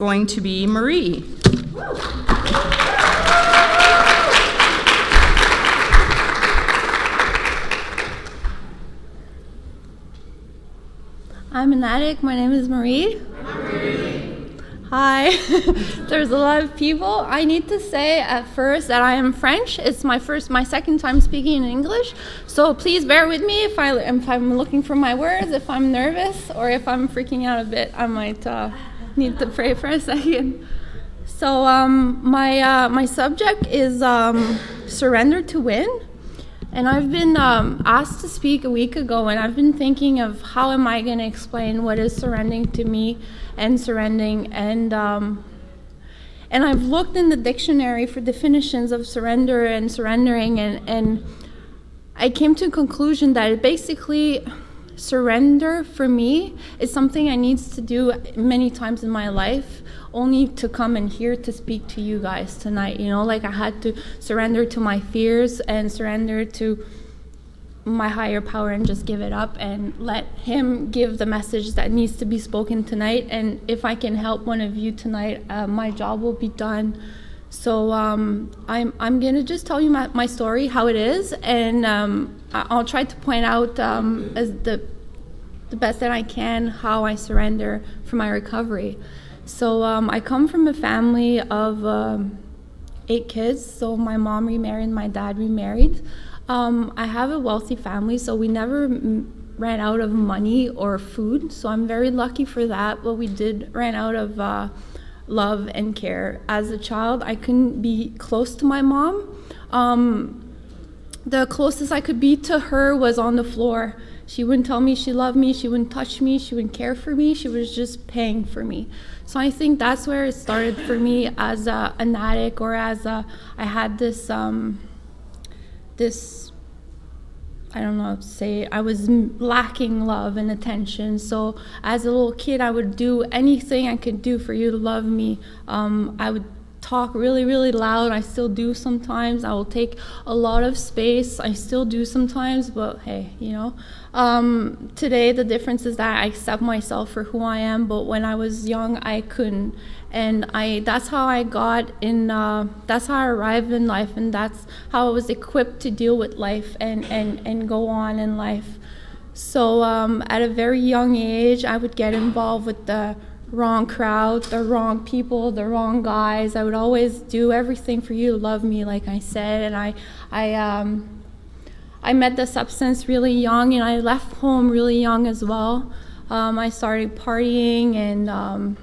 going to be Marie. I'm an addict. My name is Marie. Hi. There's a lot of people. I need to say at first that I am French. It's my second time speaking in English. So please bear with me if I'm looking for my words, if I'm nervous, or if I'm freaking out a bit. I might need to pray for a second. So my subject is surrender to win. And I've been asked to speak a week ago, and I've been thinking of how am I going to explain what is surrendering to me and surrendering. And I've looked in the dictionary for definitions of surrender and surrendering, and I came to a conclusion that it basically surrender for me is something I need to do many times in my life, only to come in here to speak to you guys tonight. You know, like I had to surrender to my fears and surrender to my higher power and just give it up and let him give the message that needs to be spoken tonight. And if I can help one of you tonight, my job will be done. So I'm gonna just tell you my story, how it is, and I'll try to point out as the best that I can how I surrender for my recovery. So I come from a family of 8 kids. So my mom remarried, my dad remarried. I have a wealthy family, so we never ran out of money or food. So I'm very lucky for that. But we did ran out of love and care. As a child, I couldn't be close to my mom. The closest I could be to her was on the floor. She wouldn't tell me she loved me, she wouldn't touch me, she wouldn't care for me, she was just paying for me. So I think that's where it started for me as an addict, or as I had this, I don't know how to say it, I was lacking love and attention. So as a little kid, I would do anything I could do for you to love me. I would talk really, really loud. I still do sometimes. I will take a lot of space. I still do sometimes, but hey, you know. Today, the difference is that I accept myself for who I am, but when I was young, I couldn't. And that's how I got in, that's how I arrived in life, and that's how I was equipped to deal with life and go on in life. So at a very young age, I would get involved with the wrong crowd, the wrong people, the wrong guys. I would always do everything for you to love me, like I said. And I met the substance really young, and I left home really young as well. I started partying and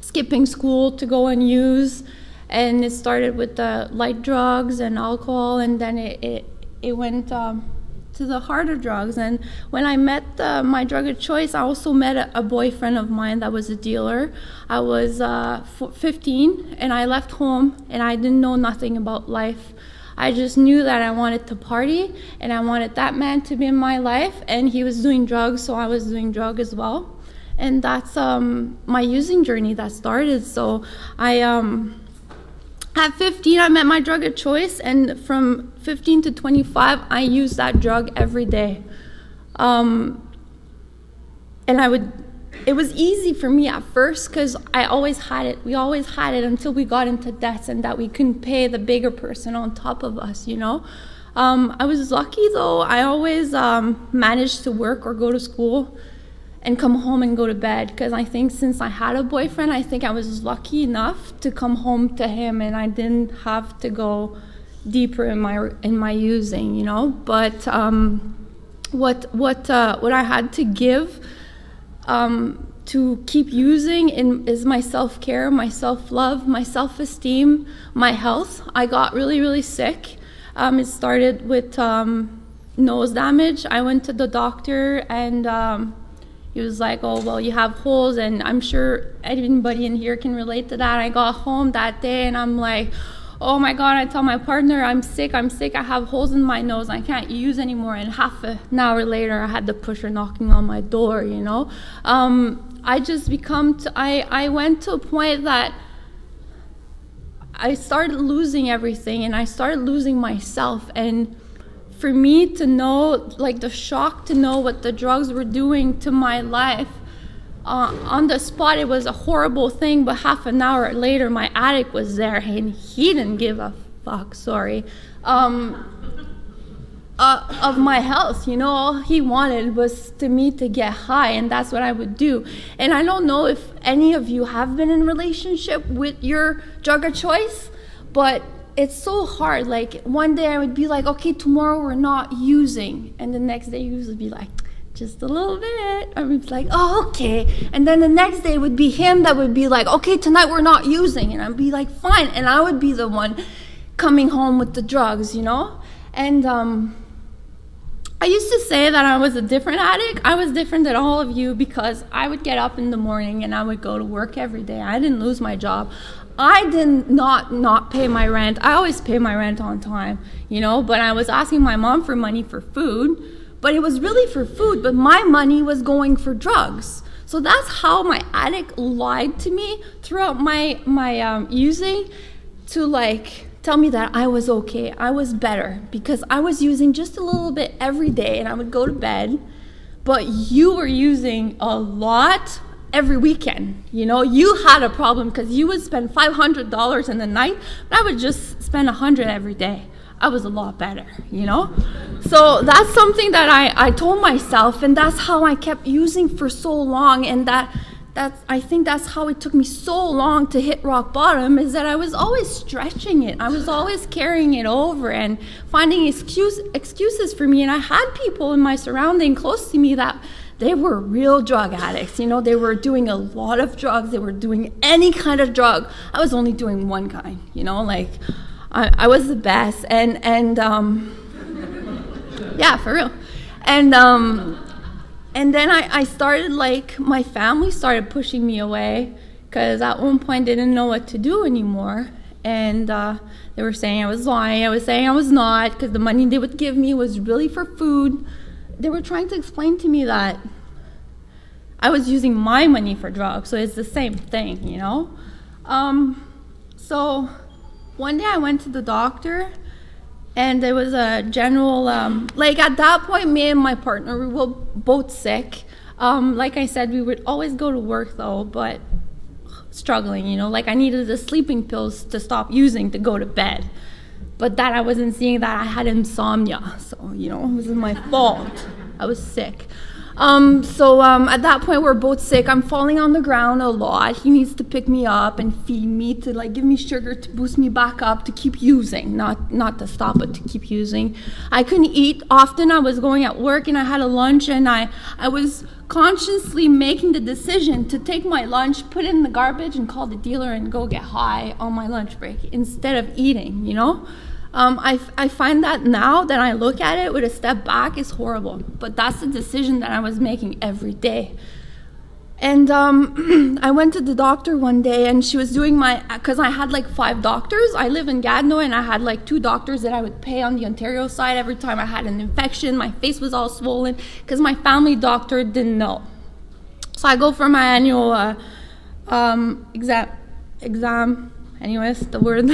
skipping school to go and use, and it started with the light drugs and alcohol, and then it went to the harder drugs. And when I met my drug of choice, I also met a boyfriend of mine that was a dealer. I was 15, and I left home, and I didn't know nothing about life. I just knew that I wanted to party, and I wanted that man to be in my life, and he was doing drugs, so I was doing drugs as well. And that's my using journey that started. So at 15, I met my drug of choice, and from 15 to 25, I used that drug every day. And it was easy for me at first because I always had it. We always had it until we got into debts and that we couldn't pay the bigger person on top of us, you know. I was lucky though. I always managed to work or go to school and come home and go to bed, because I think since I had a boyfriend, I think I was lucky enough to come home to him, and I didn't have to go deeper in my using, you know. But what I had to give to keep using is my self-care, my self-love, my self-esteem, my health. I got really, really sick. It started with nose damage. I went to the doctor, and he was like, oh, well, you have holes, and I'm sure anybody in here can relate to that. I got home that day, and I'm like, oh my God, I tell my partner, I'm sick, I have holes in my nose, I can't use anymore. And half an hour later, I had the pusher knocking on my door, you know. I went to a point that I started losing everything, and I started losing myself. And for me to know, like the shock to know what the drugs were doing to my life on the spot, it was a horrible thing, but half an hour later, my addict was there, and he didn't give a fuck, of my health. All he wanted was me to get high, and that's what I would do. And I don't know if any of you have been in a relationship with your drug of choice, but it's so hard. Like, one day I would be like, okay, tomorrow we're not using, and the next day you would be like, just a little bit. I would be like, oh, okay. And then the next day would be him that would be like, okay, tonight we're not using, and I'd be like, fine. And I would be the one coming home with the drugs, And I used to say that I was a different addict. I was different than all of you because I would get up in the morning and I would go to work every day. I didn't lose my job. I did not pay my rent. I always pay my rent on time, but I was asking my mom for money for food, but it was really for food, but my money was going for drugs. So that's how my addict lied to me throughout my using, to tell me that I was okay, I was better, because I was using just a little bit every day and I would go to bed, but you were using a lot every weekend. You had a problem because you would spend $500 in the night, but I would just spend $100 every day. I was a lot better, So that's something that I told myself, and that's how I kept using for so long, and I think that's how it took me so long to hit rock bottom, is that I was always stretching it. I was always carrying it over and finding excuses for me. And I had people in my surrounding close to me that they were real drug addicts. They were doing a lot of drugs. They were doing any kind of drug. I was only doing one kind, I was the best. And yeah, for real. And then I started, my family started pushing me away, because at one point they didn't know what to do anymore. And they were saying I was lying. I was saying I was not, because the money they would give me was really for food. They were trying to explain to me that I was using my money for drugs, so it's the same thing, So one day I went to the doctor, and there was a general, at that point, me and my partner, we were both sick. Like I said, we would always go to work though, but struggling, I needed the sleeping pills to stop using to go to bed. But that I wasn't seeing that I had insomnia, so, it wasn't my fault. I was sick. At that point, we're both sick. I'm falling on the ground a lot. He needs to pick me up and feed me, to give me sugar to boost me back up, to keep using, not to stop, but to keep using. I couldn't eat often. I was going at work and I had a lunch, and I was consciously making the decision to take my lunch, put it in the garbage, and call the dealer and go get high on my lunch break instead of eating, I find that now that I look at it with a step back, is horrible. But that's the decision that I was making every day. And I went to the doctor one day, and she was doing because I had 5 doctors. I live in Gatineau, and I had 2 doctors that I would pay on the Ontario side every time I had an infection. My face was all swollen because my family doctor didn't know. So I go for my annual exam, anyways, the word,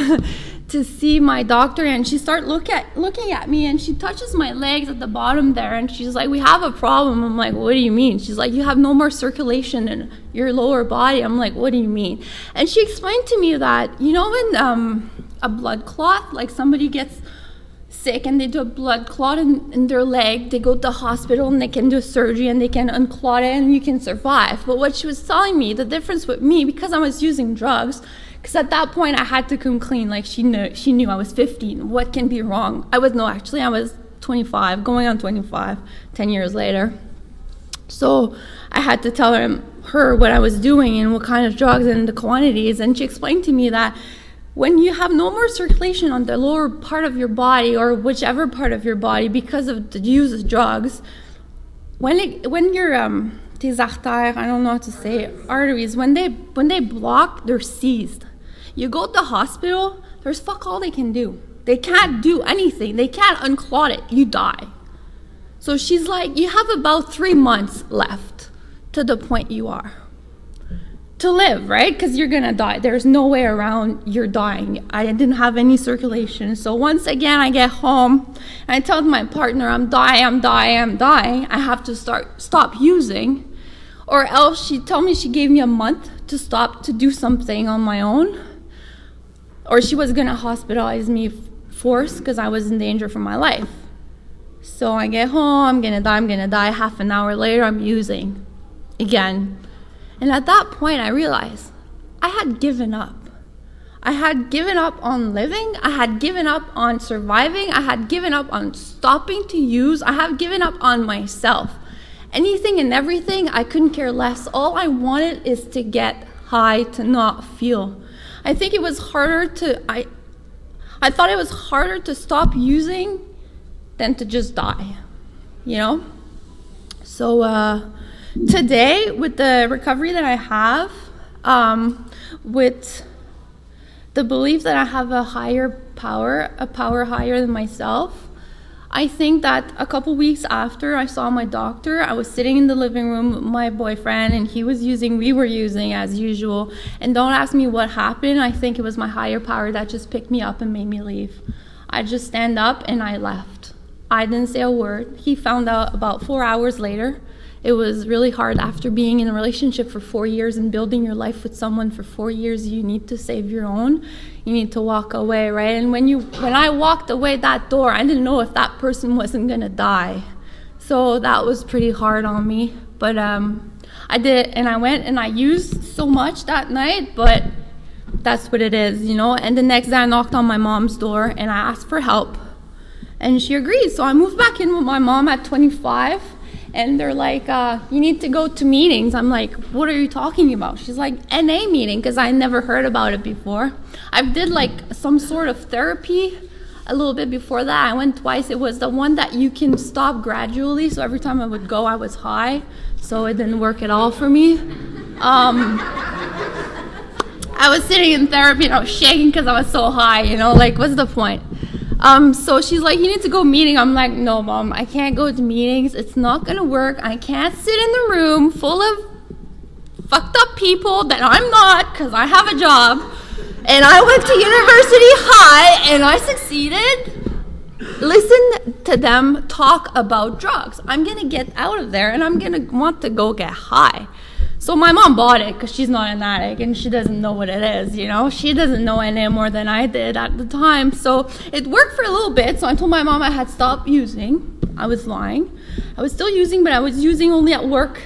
to see my doctor, and she started looking at me, and she touches my legs at the bottom there, and she's like, we have a problem. I'm like, what do you mean? She's like, you have no more circulation in your lower body. I'm like, what do you mean? And she explained to me that, when a blood clot, somebody gets sick and they do a blood clot in their leg, they go to the hospital and they can do surgery and they can unclot it and you can survive. But what she was telling me, the difference with me, because I was using drugs, because at that point I had to come clean. She knew I was 15. What can be wrong? I was 25, going on 25, 10 years later. So I had to tell her what I was doing and what kind of drugs and the quantities. And she explained to me that when you have no more circulation on the lower part of your body, or whichever part of your body, because of the use of drugs, when your tes artères, I don't know how to say it, arteries, when they block, they're seized. You go to the hospital, there's fuck all they can do. They can't do anything. They can't unclot it. You die. So she's like, you have about 3 months left to the point you are to live, right? Because you're going to die. There's no way around you're dying. I didn't have any circulation. So once again, I get home and I tell my partner, I'm dying. I have to stop using, or else she told me she gave me a month to stop to do something on my own, or she was gonna hospitalize me forced because I was in danger for my life. So I get home, I'm gonna die. Half an hour later, I'm using again. And at that point, I realized I had given up. I had given up on living. I had given up on surviving. I had given up on stopping to use. I have given up on myself. Anything and everything, I couldn't care less. All I wanted is to get high, to not feel. I think it was harder to, I thought it was harder to stop using than to just die, you know? So today, with the recovery that I have, with the belief that I have a higher power, a power higher than myself, I think that a couple weeks after I saw my doctor, I was sitting in the living room with my boyfriend, and we were using as usual. And don't ask me what happened. I think it was my higher power that just picked me up and made me leave. I just stand up and I left. I didn't say a word. He found out about 4 hours later. It was really hard after being in a relationship for 4 years and building your life with someone for 4 years. You need to save your own. You need to walk away, right? And when I walked away that door, I didn't know if that person wasn't gonna die. So that was pretty hard on me. But I did, and I went and I used so much that night, but that's what it is, you know? And the next day I knocked on my mom's door and I asked for help. And she agreed. So I moved back in with my mom at 25. And they're like, you need to go to meetings. I'm like, what are you talking about? She's like, NA meeting, because I never heard about it before. I did like some sort of therapy a little bit before that. I went twice. It was the one that you can stop gradually. So every time I would go, I was high. So it didn't work at all for me. I was sitting in therapy and I was shaking because I was so high, you know, like, what's the point? So she's like, you need to go meeting. I'm like, no, Mom, I can't go to meetings. It's not going to work. I can't sit in the room full of fucked up people that I'm not, because I have a job. And I went to university high and I succeeded. Listen to them talk about drugs. I'm going to get out of there and I'm going to want to go get high. So my mom bought it because she's not an addict and she doesn't know what it is, you know. She doesn't know any more than I did at the time. So it worked for a little bit. So I told my mom I had stopped using. I was lying. I was still using, but I was using only at work.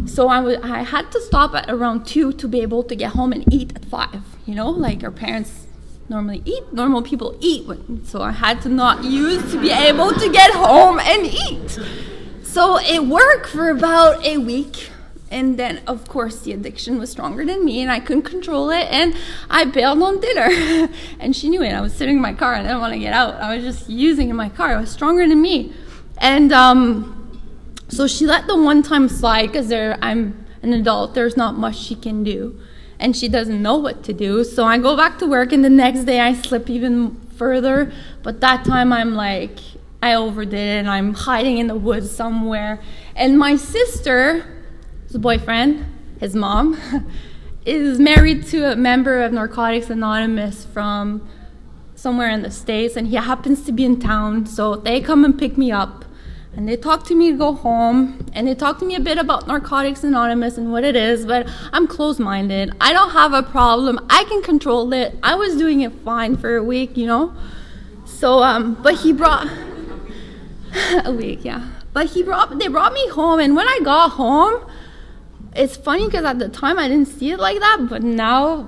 So I had to stop at around 2 to be able to get home and eat at 5, you know, like our parents normally eat. Normal people eat. So I had to not use to be able to get home and eat. So it worked for about a week. And then, of course, the addiction was stronger than me, and I couldn't control it, and I bailed on dinner. And she knew it. I was sitting in my car, and I didn't want to get out. I was just using in my car. It was stronger than me. And so she let the one time slide, because I'm an adult. There's not much she can do, and she doesn't know what to do. So I go back to work, and the next day I slip even further. But that time I'm like, I overdid it, and I'm hiding in the woods somewhere. And my sister... his boyfriend, his mom, is married to a member of Narcotics Anonymous from somewhere in the States, and he happens to be in town. So they come and pick me up, and they talk to me to go home, and they talk to me a bit about Narcotics Anonymous and what it is, but I'm closed-minded. I don't have a problem. I can control it. I was doing it fine for a week, you know? So, but he brought... a week, yeah. But they brought me home, and when I got home... It's funny because at the time I didn't see it like that, but now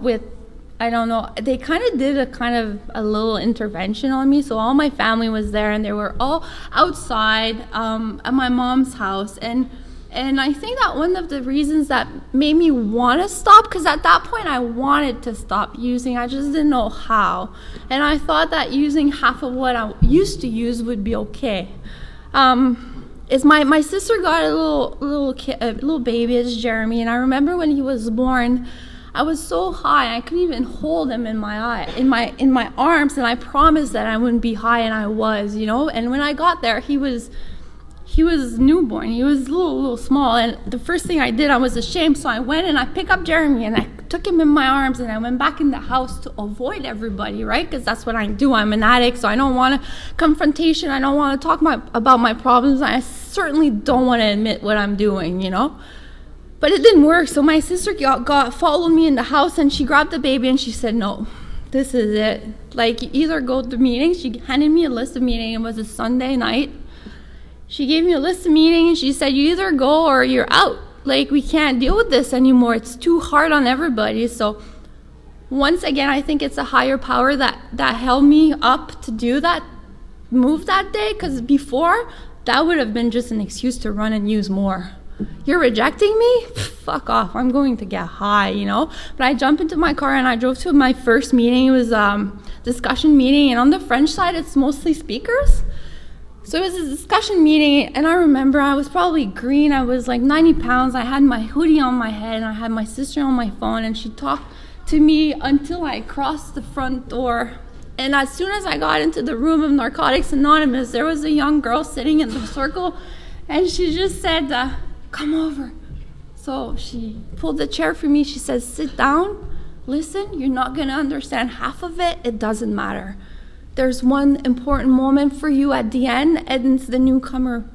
I don't know, they kind of did a little intervention on me. So all my family was there and they were all outside at my mom's house. And I think that one of the reasons that made me want to stop, because at that point I wanted to stop using, I just didn't know how. And I thought that using half of what I used to use would be okay. Is my sister got a little baby, it's Jeremy, and I remember when he was born, I was so high I couldn't even hold him in my arms, and I promised that I wouldn't be high, and I was, you know. And when I got there, he was newborn, he was a little small, and the first thing I did, I was ashamed, so I went and I picked up Jeremy and I took him in my arms and I went back in the house to avoid everybody, right? Because that's what I do. I'm an addict, so I don't want confrontation. I don't want to talk about my problems. I certainly don't want to admit what I'm doing, you know? But it didn't work. So my sister followed me in the house, and she grabbed the baby and she said, no, this is it. Like, you either go to meetings. She handed me a list of meetings. It was a Sunday night. She gave me a list of meetings, and she said, you either go or you're out. Like, we can't deal with this anymore. It's too hard on everybody. So once again, I think it's a higher power that held me up to do that move that day, because before, that would have been just an excuse to run and use more. You're rejecting me? Fuck off. I'm going to get high, you know? But I jumped into my car and I drove to my first meeting. It was a discussion meeting, and on the French side, it's mostly speakers. So it was a discussion meeting, and I remember I was probably green. I was like 90 pounds. I had my hoodie on my head, and I had my sister on my phone, and she talked to me until I crossed the front door. And as soon as I got into the room of Narcotics Anonymous, there was a young girl sitting in the circle, and she just said, come over. So she pulled the chair for me. She says, sit down, listen, you're not going to understand half of it. It doesn't matter. There's one important moment for you at the end, and it's the newcomer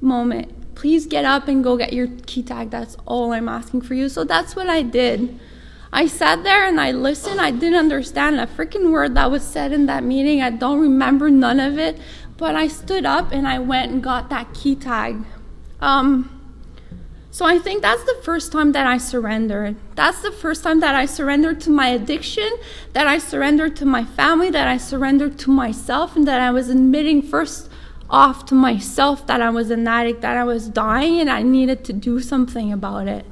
moment. Please get up and go get your key tag. That's all I'm asking for you. So that's what I did. I sat there and I listened. I didn't understand a freaking word that was said in that meeting. I don't remember none of it. But I stood up and I went and got that key tag. So I think that's the first time that I surrendered. That's the first time that I surrendered to my addiction, that I surrendered to my family, that I surrendered to myself, and that I was admitting first off to myself that I was an addict, that I was dying, and I needed to do something about it.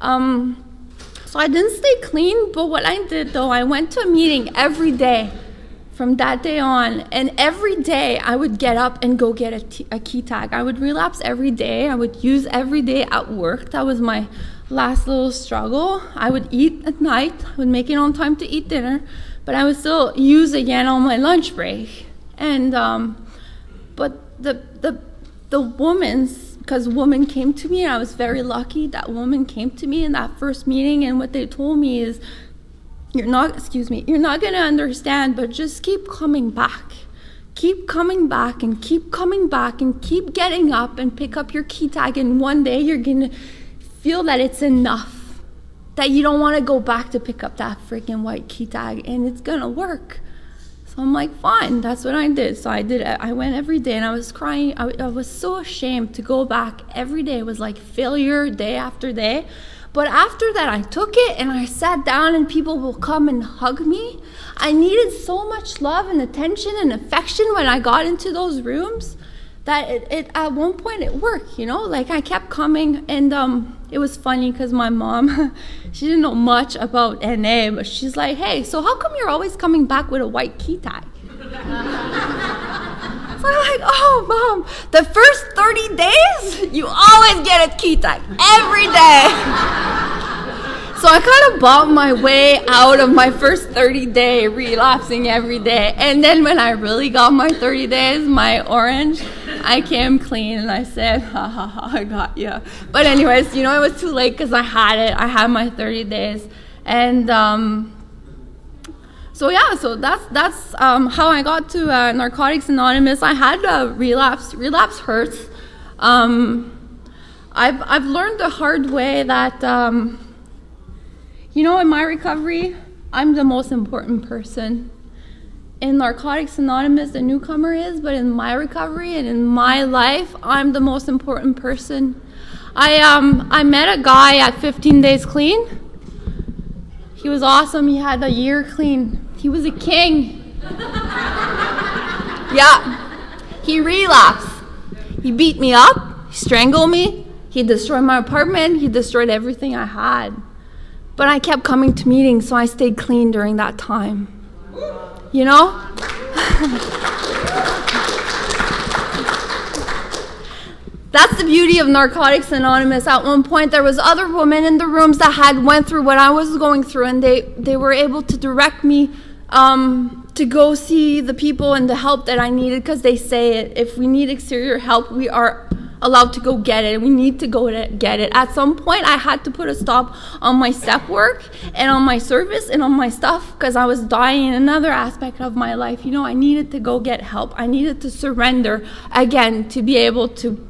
So I didn't stay clean, but what I did though, I went to a meeting every day from that day on, and every day I would get up and go get a key tag. I would relapse every day. I would use every day at work. That was my last little struggle. I would eat at night. I would make it on time to eat dinner, but I would still use again on my lunch break. And but the woman's, because woman came to me, and I was very lucky. That woman came to me in that first meeting, and what they told me is, you're not going to understand, but just keep coming back. Keep coming back and keep coming back and keep getting up and pick up your key tag, and one day you're going to feel that it's enough, that you don't want to go back to pick up that freaking white key tag, and it's going to work. So I'm like, fine, that's what I did. So I did it. I went every day, and I was crying. I was so ashamed to go back every day. It was like failure day after day. But after that, I took it and I sat down, and people will come and hug me. I needed so much love and attention and affection when I got into those rooms that it at one point it worked, you know? Like, I kept coming, and it was funny because my mom, she didn't know much about NA, but she's like, hey, so how come you're always coming back with a white key tag? So I'm like, oh, Mom, the first 30 days, you always get a key tag, every day. So I kind of bought my way out of my first 30-day relapsing every day. And then when I really got my 30 days, my orange, I came clean, and I said, ha, ha, ha, I got you. But anyways, you know, it was too late because I had it. I had my 30 days. And so that's how I got to Narcotics Anonymous. I had a relapse. Relapse hurts. I've learned the hard way that, you know, in my recovery, I'm the most important person. In Narcotics Anonymous, the newcomer is, but in my recovery and in my life, I'm the most important person. I met a guy at 15 days clean. He was awesome. He had a year clean. He was a king. Yeah. He relapsed. He beat me up. He strangled me. He destroyed my apartment. He destroyed everything I had. But I kept coming to meetings, so I stayed clean during that time. You know? That's the beauty of Narcotics Anonymous. At one point, there was other women in the rooms that had went through what I was going through, and they were able to direct me to go see the people and the help that I needed, because they say it. If we need exterior help, we are allowed to go get it. We need to go get it. At some point, I had to put a stop on my step work and on my service and on my stuff, because I was dying in another aspect of my life. You know, I needed to go get help. I needed to surrender again to be able to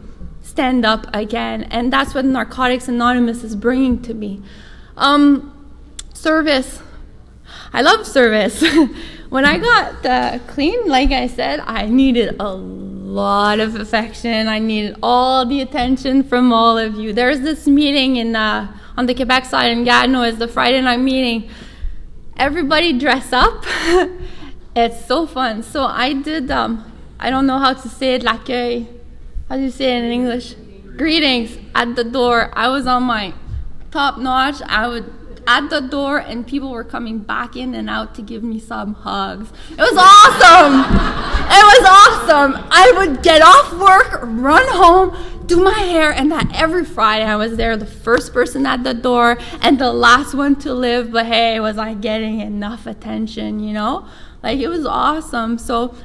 stand up again. And that's what Narcotics Anonymous is bringing to me. Service. I love service. When I got clean, like I said, I needed a lot of affection. I needed all the attention from all of you. There's this meeting on the Quebec side in Gatineau. It's the Friday night meeting. Everybody dress up. It's so fun. So I did, I don't know how to say it, l'accueil. How do you say it in English? Greetings at the door. I was on my top notch. I would at the door, and people were coming back in and out to give me some hugs. It was awesome. It was awesome. I would get off work, run home, do my hair, and that every Friday I was there, the first person at the door and the last one to leave. But hey, was I getting enough attention, you know? Like, it was awesome. So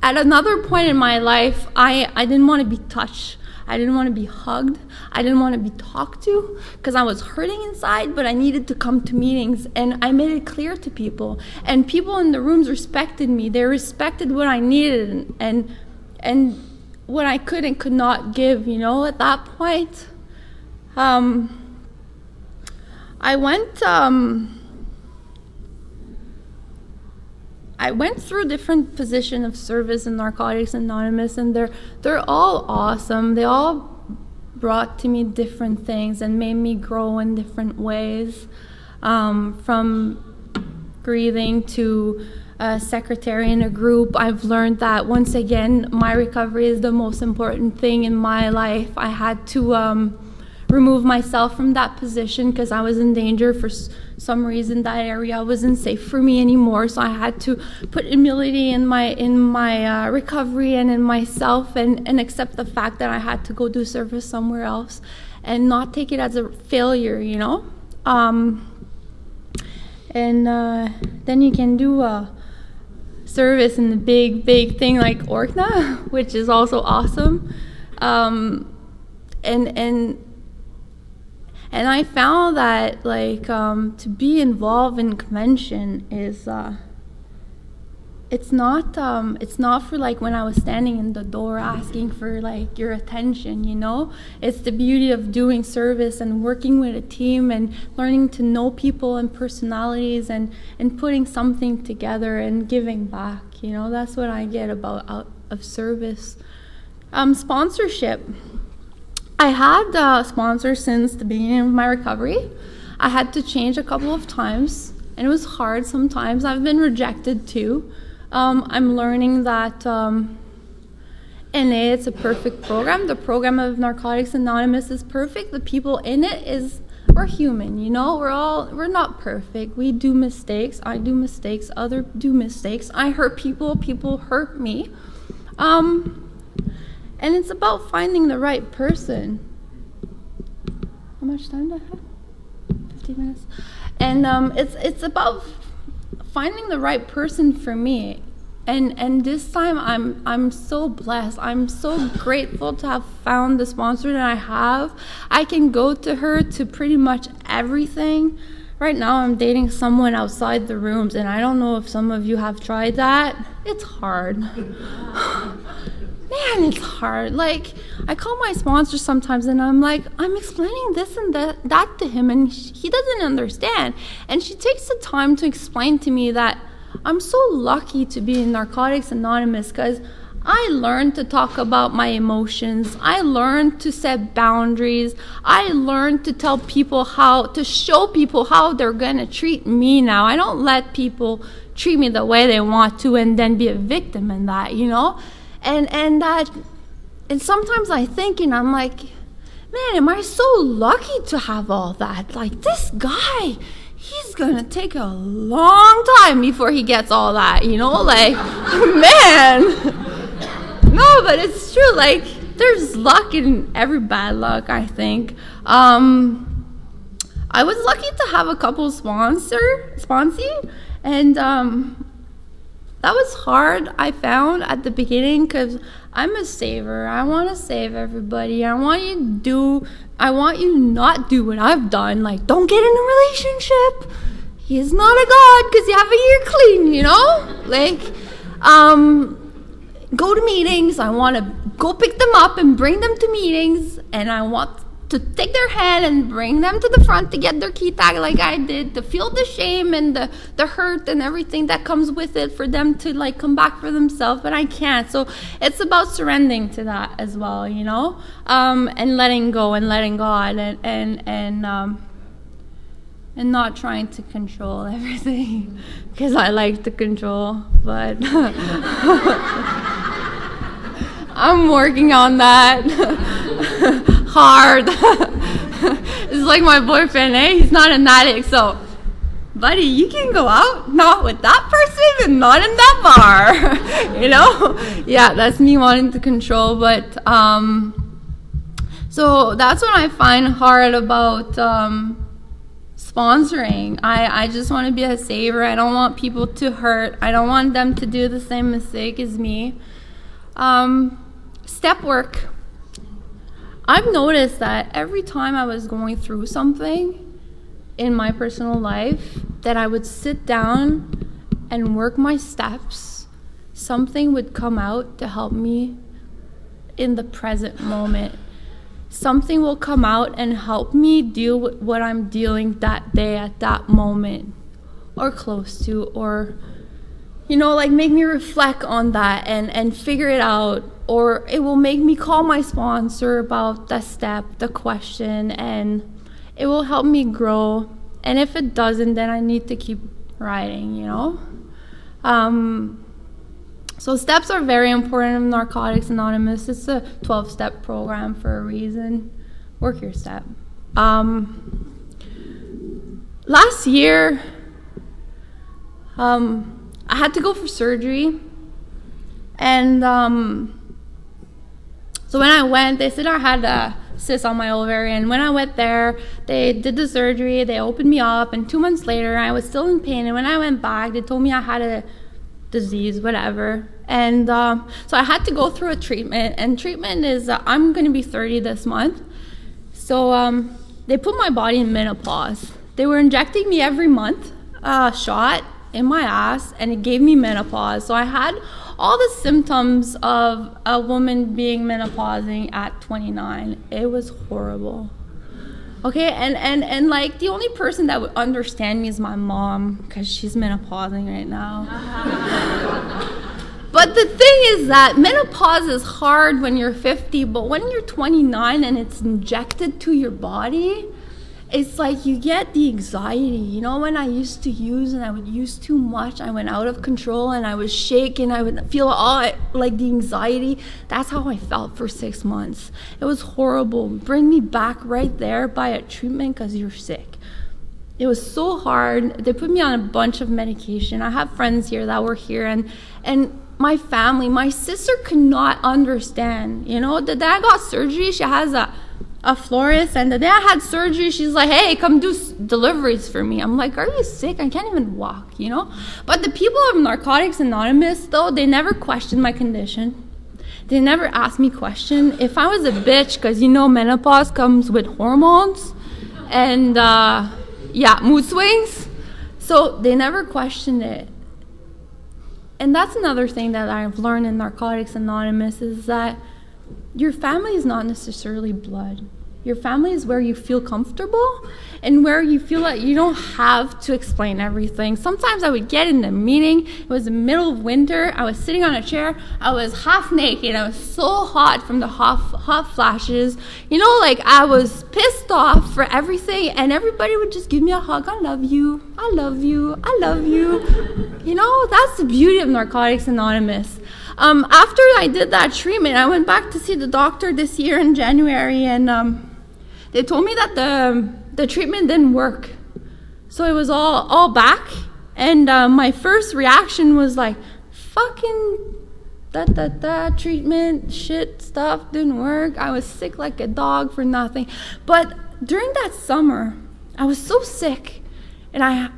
at another point in my life, I didn't want to be touched. I didn't want to be hugged. I didn't want to be talked to because I was hurting inside, but I needed to come to meetings, and I made it clear to people. And people in the rooms respected me. They respected what I needed and what I could and could not give, you know, at that point. I went through different positions of service in Narcotics Anonymous, and they're all awesome. They all brought to me different things and made me grow in different ways, from breathing to secretary in a group. I've learned that, once again, my recovery is the most important thing in my life. I had to remove myself from that position because I was in danger. For some reason, that area wasn't safe for me anymore, so I had to put humility in my recovery and in myself, and accept the fact that I had to go do service somewhere else and not take it as a failure, you know. Then you can do service in the big thing like Orkna, which is also awesome. And I found that, like, to be involved in convention is, it's not for, like, when I was standing in the door asking for, like, your attention, you know? It's the beauty of doing service and working with a team and learning to know people and personalities and putting something together and giving back, you know? That's what I get out of service. Sponsorship. I had sponsors since the beginning of my recovery. I had to change a couple of times, and it was hard sometimes. I've been rejected too. I'm learning that NA, it's a perfect program. The program of Narcotics Anonymous is perfect. The people in it we're human, you know? We're not perfect. We do mistakes. I do mistakes. Others do mistakes. I hurt people. People hurt me. And it's about finding the right person. How much time do I have? 15 minutes. And it's about finding the right person for me. And this time I'm so blessed. I'm so grateful to have found the sponsor that I have. I can go to her to pretty much everything. Right now I'm dating someone outside the rooms, and I don't know if some of you have tried that. It's hard. Man, it's hard. Like, I call my sponsor sometimes and I'm like, I'm explaining this and that to him, and he doesn't understand. And she takes the time to explain to me that I'm so lucky to be in Narcotics Anonymous because I learned to talk about my emotions. I learned to set boundaries. I learned to tell people to show people how they're going to treat me now. I don't let people treat me the way they want to and then be a victim in that, you know? And sometimes I think, and I'm like, man, am I so lucky to have all that? Like, this guy, he's gonna take a long time before he gets all that, you know? Like, man. No, but it's true. Like, there's luck in every bad luck, I think. I was lucky to have a couple sponsee, and that was hard, I found, at the beginning, because I'm a saver. I want to save everybody. I want you to not do what I've done. Like, don't get in a relationship. He's not a god because you have a year clean, you know? Like, go to meetings. I want to go pick them up and bring them to meetings, and I want to take their hand and bring them to the front to get their key tag like I did, to feel the shame and the hurt and everything that comes with it for them to like come back for themselves, but I can't. So it's about surrendering to that as well, you know, and letting go and letting God and not trying to control everything, because I like to control, but I'm working on that. Hard. It's like my boyfriend, he's not an addict, so buddy, you can go out, not with that person and not in that bar. You know? Yeah, that's me wanting to control, but so that's what I find hard about sponsoring. I just want to be a saver. I don't want people to hurt. I don't want them to do the same mistake as me. Step work. I've noticed that every time I was going through something in my personal life, that I would sit down and work my steps, something would come out to help me in the present moment. Something will come out and help me deal with what I'm dealing that day at that moment, or close to, or, you know, like make me reflect on that and figure it out. Or it will make me call my sponsor about the step, the question, and it will help me grow. And if it doesn't, then I need to keep writing, you know? So steps are very important in Narcotics Anonymous. It's a 12-step program for a reason. Work your step. Last year, I had to go for surgery. And so when I went, they said I had a cyst on my ovarian. When I went there, they did the surgery, they opened me up, and 2 months later, I was still in pain. And when I went back, they told me I had a disease, whatever. And so I had to go through a treatment. And treatment is, I'm going to be 30 this month. So they put my body in menopause. They were injecting me every month, a shot in my ass, and it gave me menopause. So I had all the symptoms of a woman being menopausing at 29. It was horrible. Okay, and like the only person that would understand me is my mom, because she's menopausing right now. But the thing is that menopause is hard when you're 50, but when you're 29 and it's injected to your body, it's like you get the anxiety. You know, when I used to use and I would use too much, I went out of control and I was shaking. I would feel all like the anxiety. That's how I felt for 6 months. It was horrible. Bring me back right there by a treatment because you're sick. It was so hard. They put me on a bunch of medication. I have friends here that were here, and my family, my sister could not understand. You know, the day I got surgery, she has a florist, and the day I had surgery, she's like, hey, come do deliveries for me. I'm like, are you sick? I can't even walk, you know? But the people of Narcotics Anonymous, though, they never questioned my condition. They never asked me question. If I was a bitch, because you know menopause comes with hormones and mood swings, so they never questioned it. And that's another thing that I've learned in Narcotics Anonymous, is that your family is not necessarily blood. Your family is where you feel comfortable and where you feel like you don't have to explain everything. Sometimes I would get in a meeting. It was the middle of winter. I was sitting on a chair. I was half naked. I was so hot from the hot flashes. You know, like I was pissed off for everything, and everybody would just give me a hug. I love you. I love you. I love you. You know, that's the beauty of Narcotics Anonymous. After I did that treatment, I went back to see the doctor this year in January, and they told me that the treatment didn't work. So it was all back, and my first reaction was like, fucking treatment shit stuff didn't work. I was sick like a dog for nothing. But during that summer, I was so sick, and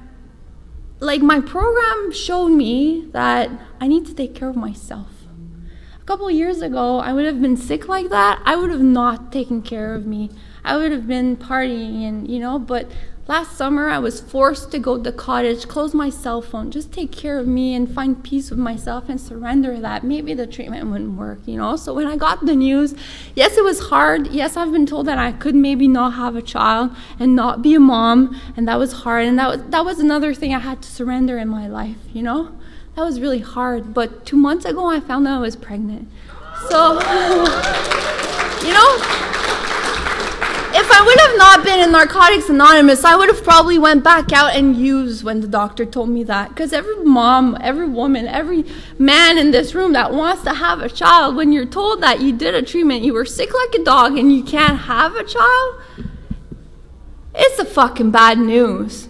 my program showed me that I need to take care of myself. A couple of years ago, I would have been sick like that. I would have not taken care of me. I would have been partying, and but Last summer, I was forced to go to the cottage, close my cell phone, just take care of me and find peace with myself and surrender that maybe the treatment wouldn't work, So when I got the news, yes, it was hard. Yes, I've been told that I could maybe not have a child and not be a mom, and that was hard. And that was another thing I had to surrender in my life, That was really hard. But 2 months ago, I found out I was pregnant. So, if I would have not been in Narcotics Anonymous, I would have probably went back out and used when the doctor told me that. Because every mom, every woman, every man in this room that wants to have a child, when you're told that you did a treatment, you were sick like a dog and you can't have a child, it's a fucking bad news,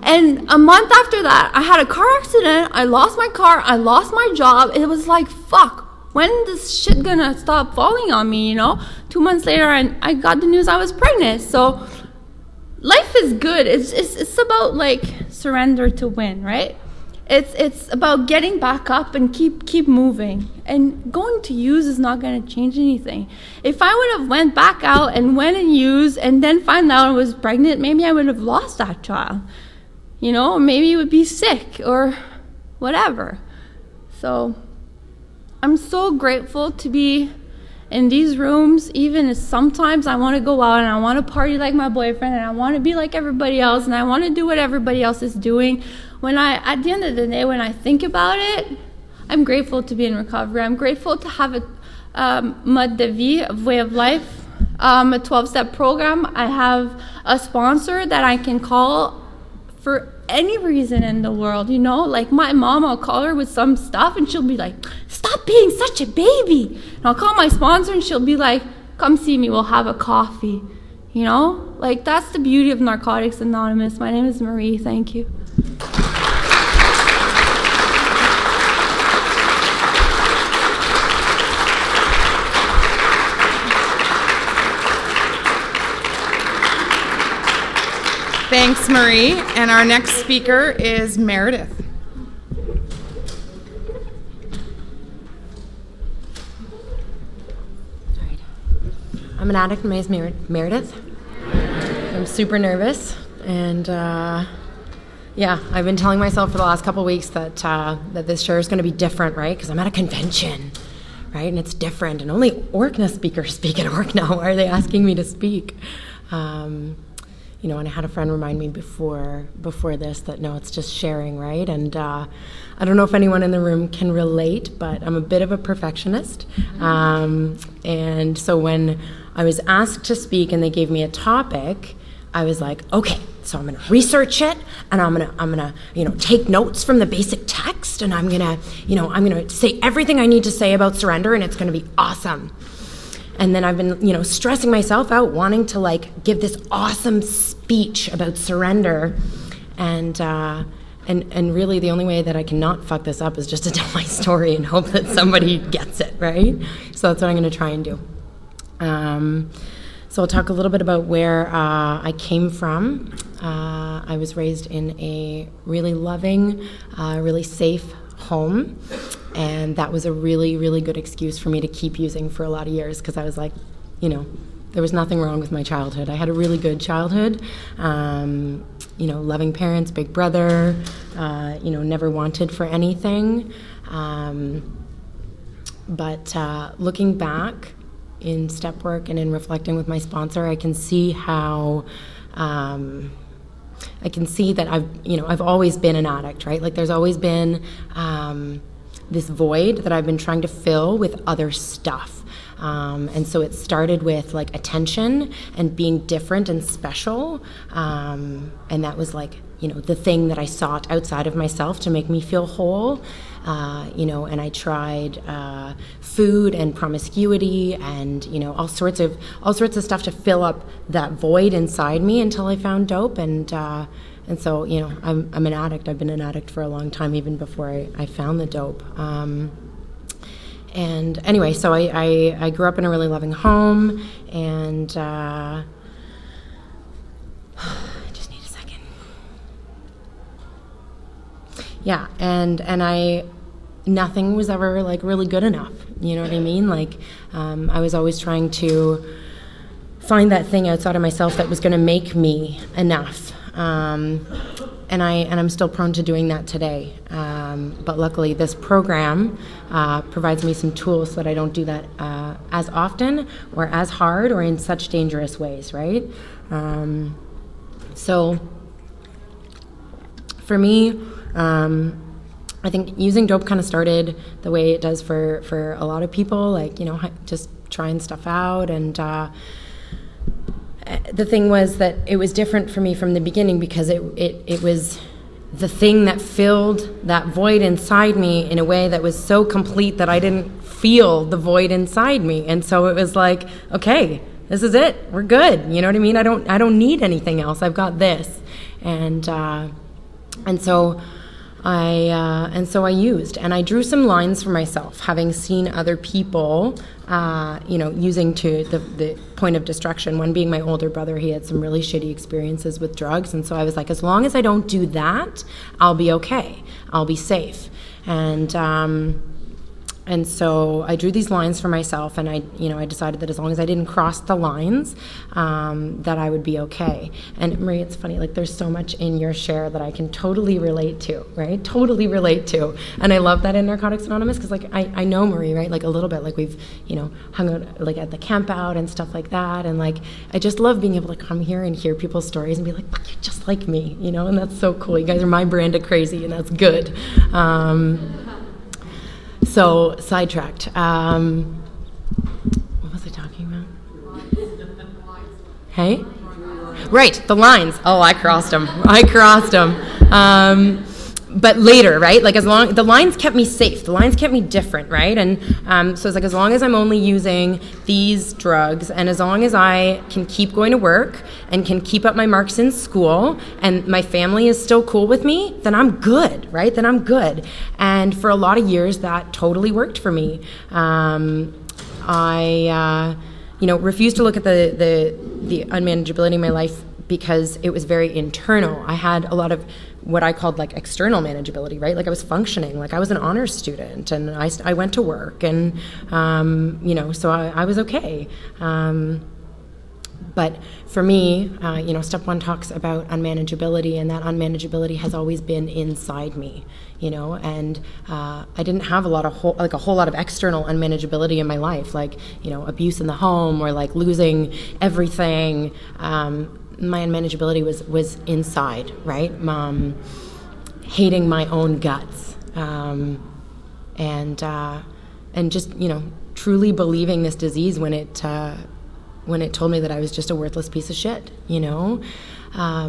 And a month after that, I had a car accident, I lost my car, I lost my job. It was like, fuck. When this shit gonna stop falling on me, 2 months later, I got the news I was pregnant. So life is good. It's about surrender to win, right? It's about getting back up and keep moving. And going to use is not gonna change anything. If I would have went back out and went and used and then find out I was pregnant, maybe I would have lost that child. Maybe it would be sick or whatever. So I'm so grateful to be in these rooms, even if sometimes I want to go out and I want to party like my boyfriend and I want to be like everybody else and I want to do what everybody else is doing. At the end of the day, when I think about it, I'm grateful to be in recovery. I'm grateful to have a mode de vie, a way of life, a 12-step program. I have a sponsor that I can call for any reason in the world, Like my mom, I'll call her with some stuff and she'll be like, stop being such a baby. And I'll call my sponsor and she'll be like, come see me, we'll have a coffee. That's the beauty of Narcotics Anonymous. My name is Marie, thank you. Thanks, Marie. And our next speaker is Meredith. I'm an addict. My name is Meredith. I'm super nervous, and I've been telling myself for the last couple weeks that this sure is going to be different, right? Because I'm at a convention, right? And it's different, and only ORCNA speakers speak at ORCNA. Why are they asking me to speak? And I had a friend remind me before this that no, it's just sharing, right? And I don't know if anyone in the room can relate, but I'm a bit of a perfectionist. And so when I was asked to speak and they gave me a topic, I was like, okay, so I'm gonna research it and I'm gonna take notes from the basic text and I'm gonna say everything I need to say about surrender and it's gonna be awesome. And then I've been, stressing myself out, wanting to give this awesome speech about surrender, and really the only way that I can not fuck this up is just to tell my story and hope that somebody gets it, right? So that's what I'm going to try and do. So I'll talk a little bit about where I came from. I was raised in a really loving, really safe home. And that was a really, really good excuse for me to keep using for a lot of years because I was like, there was nothing wrong with my childhood. I had a really good childhood, loving parents, big brother, never wanted for anything. But looking back in step work and in reflecting with my sponsor, I can see how that I've always been an addict, right? There's always been this void that I've been trying to fill with other stuff. And so it started with attention and being different and special. And that was the thing that I sought outside of myself to make me feel whole. And I tried food and promiscuity and all sorts of stuff to fill up that void inside me until I found dope. And so, I'm an addict. I've been an addict for a long time, even before I found the dope. And anyway, so I grew up in a really loving home, and I just need a second. Yeah, and nothing was ever really good enough. You know what I mean? I was always trying to find that thing outside of myself that was going to make me enough. And I'm still prone to doing that today. But luckily, this program provides me some tools so that I don't do that as often or as hard or in such dangerous ways, right? So for me, I think using dope kind of started the way it does for a lot of people, like, just trying stuff out. And the thing was that it was different for me from the beginning because it was the thing that filled that void inside me in a way that was so complete that I didn't feel the void inside me. And so it was like, okay, this is it. We're good. You know what I mean? I don't need anything else. I've got this. And so I used, and I drew some lines for myself, having seen other people, using to the point of destruction. One being my older brother, he had some really shitty experiences with drugs, and so I was like, as long as I don't do that, I'll be okay. I'll be safe. And so I drew these lines for myself, and I decided that as long as I didn't cross the lines, that I would be okay. And Marie, it's funny, like there's so much in your share that I can totally relate to, right? Totally relate to. And I love that in Narcotics Anonymous because like I know Marie, right? Like a little bit, like we've, hung out like at the camp out and stuff like that. And like, I just love being able to come here and hear people's stories and be like, fuck, you're just like me, and that's so cool. You guys are my brand of crazy, and that's good. So, sidetracked. What was I talking about? Hey? Right, the lines. Oh, I crossed them. But later, right? Like the lines kept me safe. The lines kept me different, right? And so it's like as long as I'm only using these drugs and as long as I can keep going to work and can keep up my marks in school and my family is still cool with me, then I'm good, right? Then I'm good. And for a lot of years, that totally worked for me. I refused to look at the unmanageability in my life because it was very internal. I had a lot of what I called like external manageability, right? Like I was functioning, like I was an honors student and I went to work and, so I was okay. But for me, step one talks about unmanageability, and that unmanageability has always been inside me, and I didn't have a whole lot of external unmanageability in my life, like, abuse in the home or like losing everything. My unmanageability was inside, right? Hating my own guts, and just truly believing this disease when it told me that I was just a worthless piece of shit. I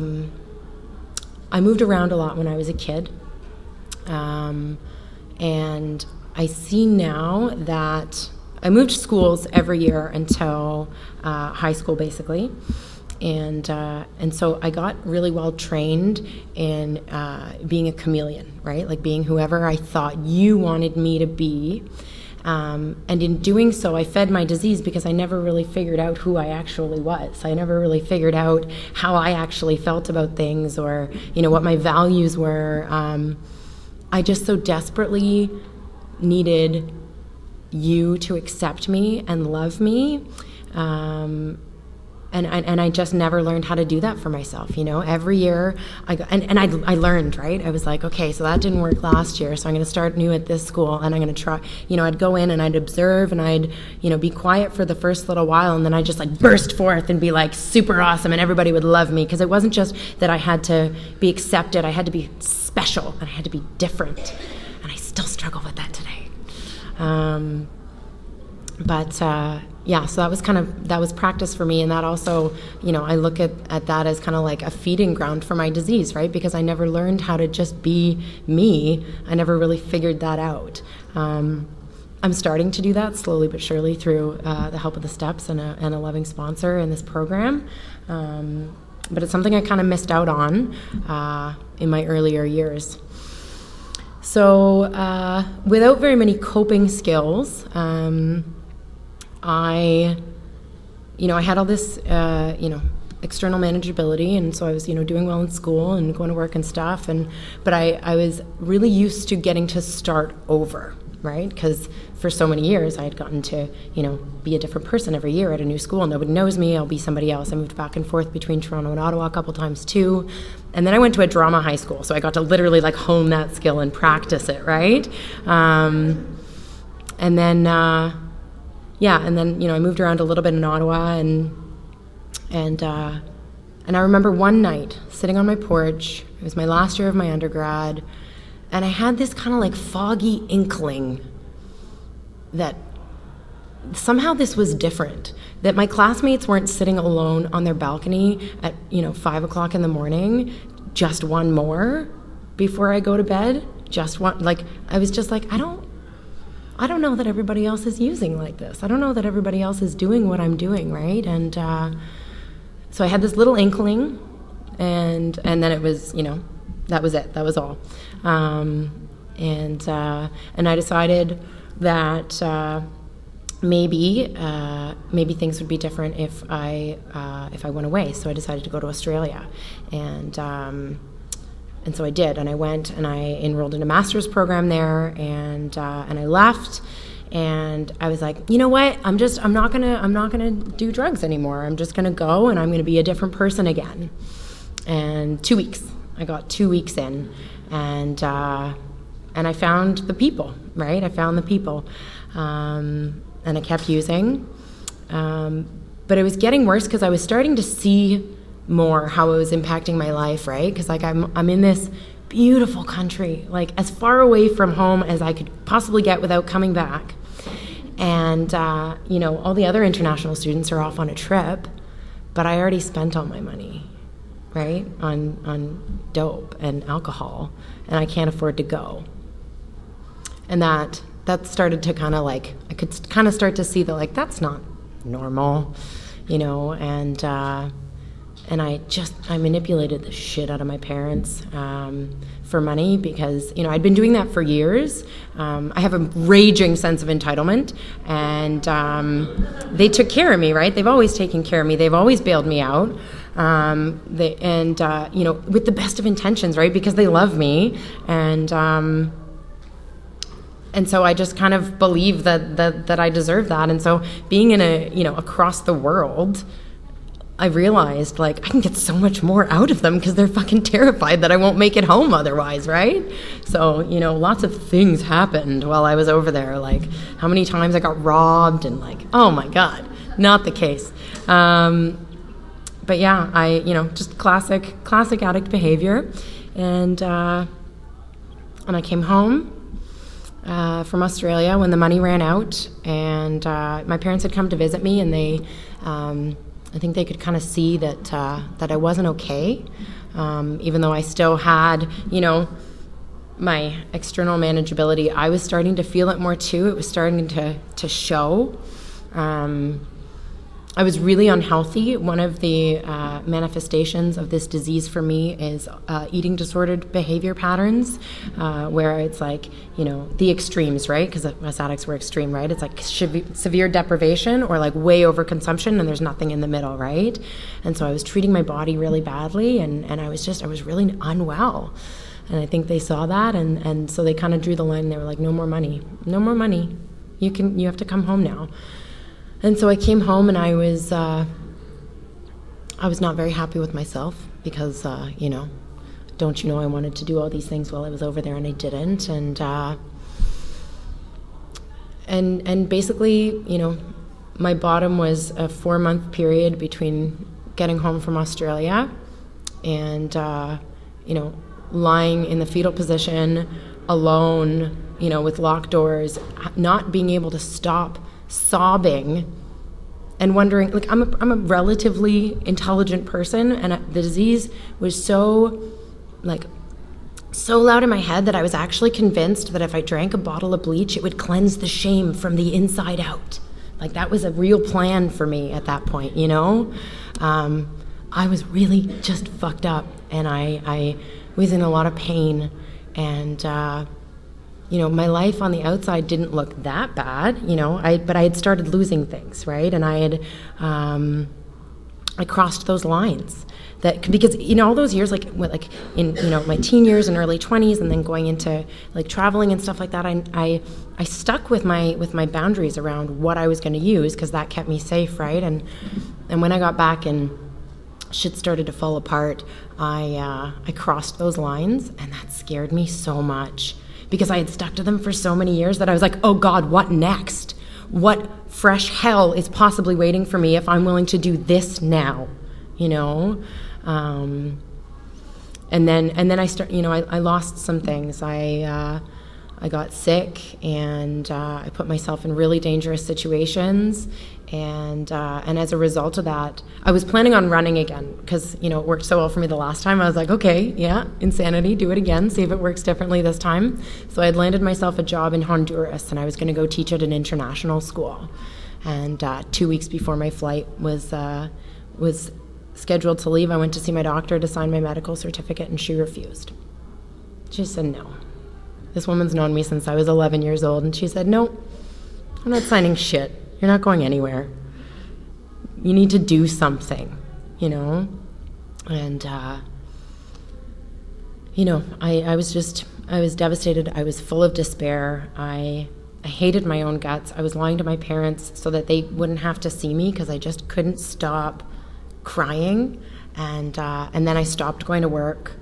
moved around a lot when I was a kid, and I see now that I moved schools every year until high school, basically. And so I got really well trained in being a chameleon, right? Like being whoever I thought you wanted me to be. And in doing so, I fed my disease because I never really figured out who I actually was. I never really figured out how I actually felt about things or, what my values were. I just so desperately needed you to accept me and love me. And I just never learned how to do that for myself, Every year, I learned, right? I was like, okay, so that didn't work last year, so I'm going to start new at this school, and I'm going to try, I'd go in and I'd observe, and I'd, be quiet for the first little while, and then I'd just like burst forth and be like super awesome, and everybody would love me, because it wasn't just that I had to be accepted, I had to be special, and I had to be different, and I still struggle with that today. So that was practice for me, and that also, I look at that as kind of like a feeding ground for my disease, right? Because I never learned how to just be me. I never really figured that out. I'm starting to do that slowly but surely through the help of the steps and a loving sponsor in this program. But it's something I kind of missed out on in my earlier years. So without very many coping skills, I had all this, external manageability, and so I was, doing well in school and going to work and stuff, but I was really used to getting to start over, right? Because for so many years I had gotten to, be a different person every year at a new school. Nobody knows me. I'll be somebody else. I moved back and forth between Toronto and Ottawa a couple times too. And then I went to a drama high school, so I got to literally like hone that skill and practice it, right? And then I moved around a little bit in Ottawa, and I remember one night sitting on my porch. It was my last year of my undergrad, and I had this kind of like foggy inkling that somehow this was different, that my classmates weren't sitting alone on their balcony at 5 o'clock in the morning, just one more before I go to bed, just one. Like, I was just like, I don't know that everybody else is using like this. I don't know that everybody else is doing what I'm doing, right? And so I had this little inkling, and then it was, that was it. That was all. And I decided that maybe things would be different if I went away. So I decided to go to Australia, and so I did. And I went and I enrolled in a master's program there, and I left. And I was like, you know what? I'm not gonna do drugs anymore. I'm just gonna go, and I'm gonna be a different person again. And 2 weeks. I got 2 weeks in, and I found the people, right? I found the people, and I kept using, but it was getting worse because I was starting to see more how it was impacting my life, right? Because like I'm in this beautiful country, like as far away from home as I could possibly get without coming back, and all the other international students are off on a trip, but I already spent all my money, right, on dope and alcohol, and I can't afford to go. And that started to kind of like, I could kind of start to see that like that's not normal, and I manipulated the shit out of my parents for money because, I'd been doing that for years. I have a raging sense of entitlement, and they took care of me, right? They've always taken care of me. They've always bailed me out. With the best of intentions, right? Because they love me, and so I just kind of believe that I deserve that. And so being in across the world, I realized like I can get so much more out of them because they're fucking terrified that I won't make it home otherwise, right? So, lots of things happened while I was over there, like how many times I got robbed and like, oh my God, not the case. But yeah, I, just classic addict behavior. And I came home from Australia when the money ran out, and my parents had come to visit me, and they, I think they could kind of see that I wasn't okay, even though I still had, my external manageability. I was starting to feel it more too. It was starting to show. I was really unhealthy. One of the manifestations of this disease for me is eating disordered behavior patterns, where it's like, the extremes, right? Because us addicts were extreme, right? It's like severe deprivation or like way overconsumption, and there's nothing in the middle, right? And so I was treating my body really badly, and I was really unwell. And I think they saw that, and so they kind of drew the line. They were like, no more money. You have to come home now. And so I came home, and I was not very happy with myself because, don't you know I wanted to do all these things while I was over there, and I didn't. And basically, my bottom was a 4-month period between getting home from Australia and, lying in the fetal position alone, with locked doors, not being able to stop sobbing and wondering, like, I'm a relatively intelligent person, and the disease was so loud in my head that I was actually convinced that if I drank a bottle of bleach, it would cleanse the shame from the inside out. Like, that was a real plan for me at that point, I was really just fucked up, and I was in a lot of pain, and my life on the outside didn't look that bad, but I had started losing things, right? And I I crossed those lines. Because all those years, like in my teen years and early 20s, and then going into like traveling and stuff like that, I stuck with my boundaries around what I was going to use, because that kept me safe, right? And when I got back and shit started to fall apart, I crossed those lines, and that scared me so much, because I had stuck to them for so many years that I was like, oh God, what next? What fresh hell is possibly waiting for me if I'm willing to do this now? And then I lost some things. I got sick, and I put myself in really dangerous situations, and as a result of that, I was planning on running again, because it worked so well for me the last time. I was like, okay, yeah, insanity, do it again, see if it works differently this time. So I had landed myself a job in Honduras, and I was going to go teach at an international school. And 2 weeks before my flight was scheduled to leave, I went to see my doctor to sign my medical certificate, and she refused. She said no. This woman's known me since I was 11 years old, and she said, no, I'm not signing shit. You're not going anywhere. You need to do something, And, I was devastated. I was full of despair. I hated my own guts. I was lying to my parents so that they wouldn't have to see me, because I just couldn't stop crying. And then I stopped going to work.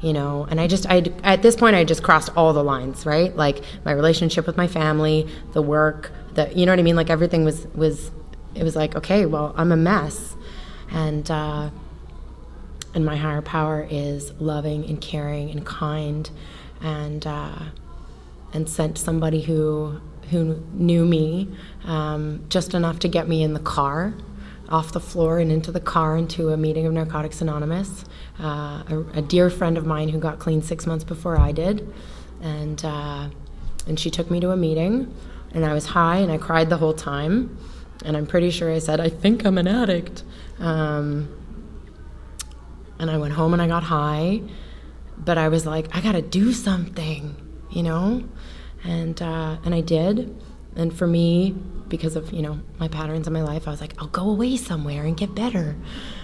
And at this point, I just crossed all the lines, right? Like my relationship with my family, the work, you know what I mean? Like everything it was like, okay, well, I'm a mess. And my higher power is loving and caring and kind, and sent somebody who knew me just enough to get me in the car, off the floor and into the car, into a meeting of Narcotics Anonymous. A dear friend of mine who got clean 6 months before I did, and she took me to a meeting, and I was high, and I cried the whole time, and I'm pretty sure I said, I think I'm an addict. And I went home and I got high, but I was like, I gotta do something, and I did. And for me, because of my patterns in my life, I was like, I'll go away somewhere and get better.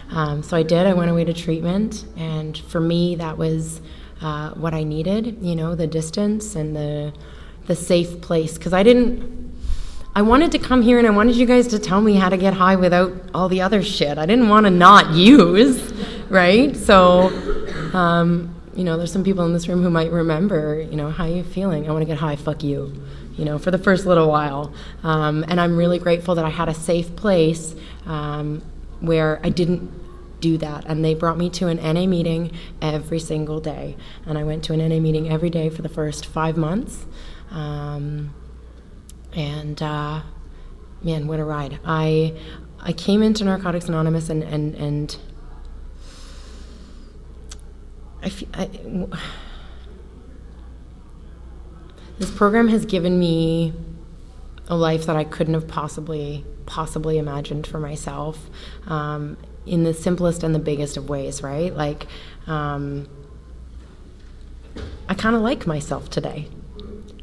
So I did. I went away to treatment, and for me, that was what I needed. The distance and the safe place, because I wanted to come here and I wanted you guys to tell me how to get high without all the other shit. I didn't want to not use, right? So, there's some people in this room who might remember, how are you feeling? I want to get high, fuck you. For the first little while. And I'm really grateful that I had a safe place where I didn't do that. And they brought me to an NA meeting every single day. And I went to an NA meeting every day for the first 5 months. Man, what a ride. I came into Narcotics Anonymous and this program has given me a life that I couldn't have possibly imagined for myself, in the simplest and the biggest of ways, right? Like, I kind of like myself today.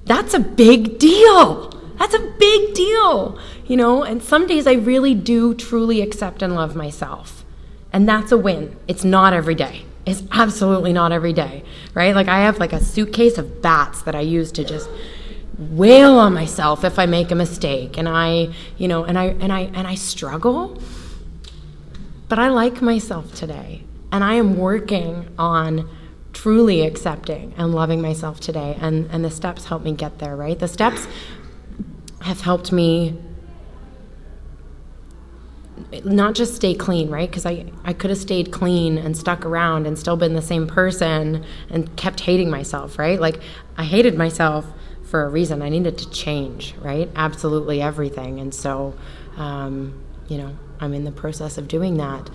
That's a big deal. That's a big deal, and some days I really do truly accept and love myself. And that's a win. It's not every day. It's absolutely not every day, right? Like I have like a suitcase of bats that I use to just wail on myself if I make a mistake, and I struggle, but I like myself today, and I am working on truly accepting and loving myself today, and the steps help me get there, right? The steps have helped me not just stay clean, right? Because I could have stayed clean and stuck around and still been the same person and kept hating myself, right? Like I hated myself for a reason. I needed to change, right? Absolutely everything. And so, I'm in the process of doing that.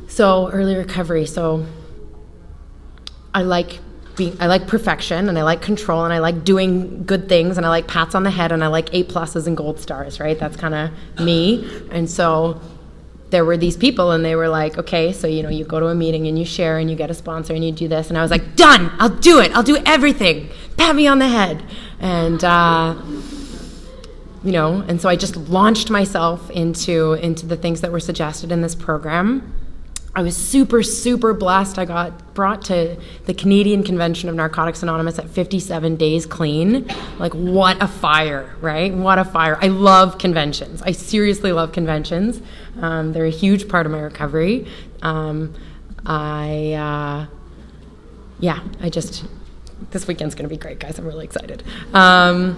So early recovery. So I like perfection, and I like control, and I like doing good things, and I like pats on the head, and I like A+ and gold stars, right? That's kind of me. And so there were these people, and they were like, okay, so you go to a meeting and you share and you get a sponsor and you do this, and I was like, done, I'll do it, I'll do everything, pat me on the head. And and so I just launched myself into the things that were suggested in this program. I was super, super blessed. I got brought to the Canadian Convention of Narcotics Anonymous at 57 days clean. Like, what a fire, right? What a fire. I love conventions. I seriously love conventions. They're a huge part of my recovery. This weekend's going to be great, guys. I'm really excited. So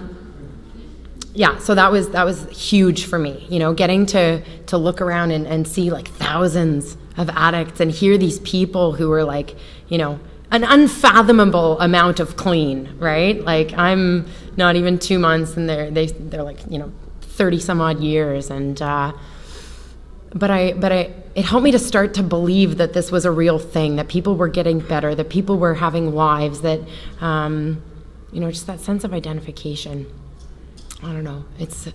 that was huge for me, getting to look around and see like thousands of addicts and hear these people who are like, an unfathomable amount of clean, right? Like, I'm not even 2 months and they're like, 30 some odd years. And, but it helped me to start to believe that this was a real thing, that people were getting better, that people were having lives, that, just that sense of identification. I don't know. It's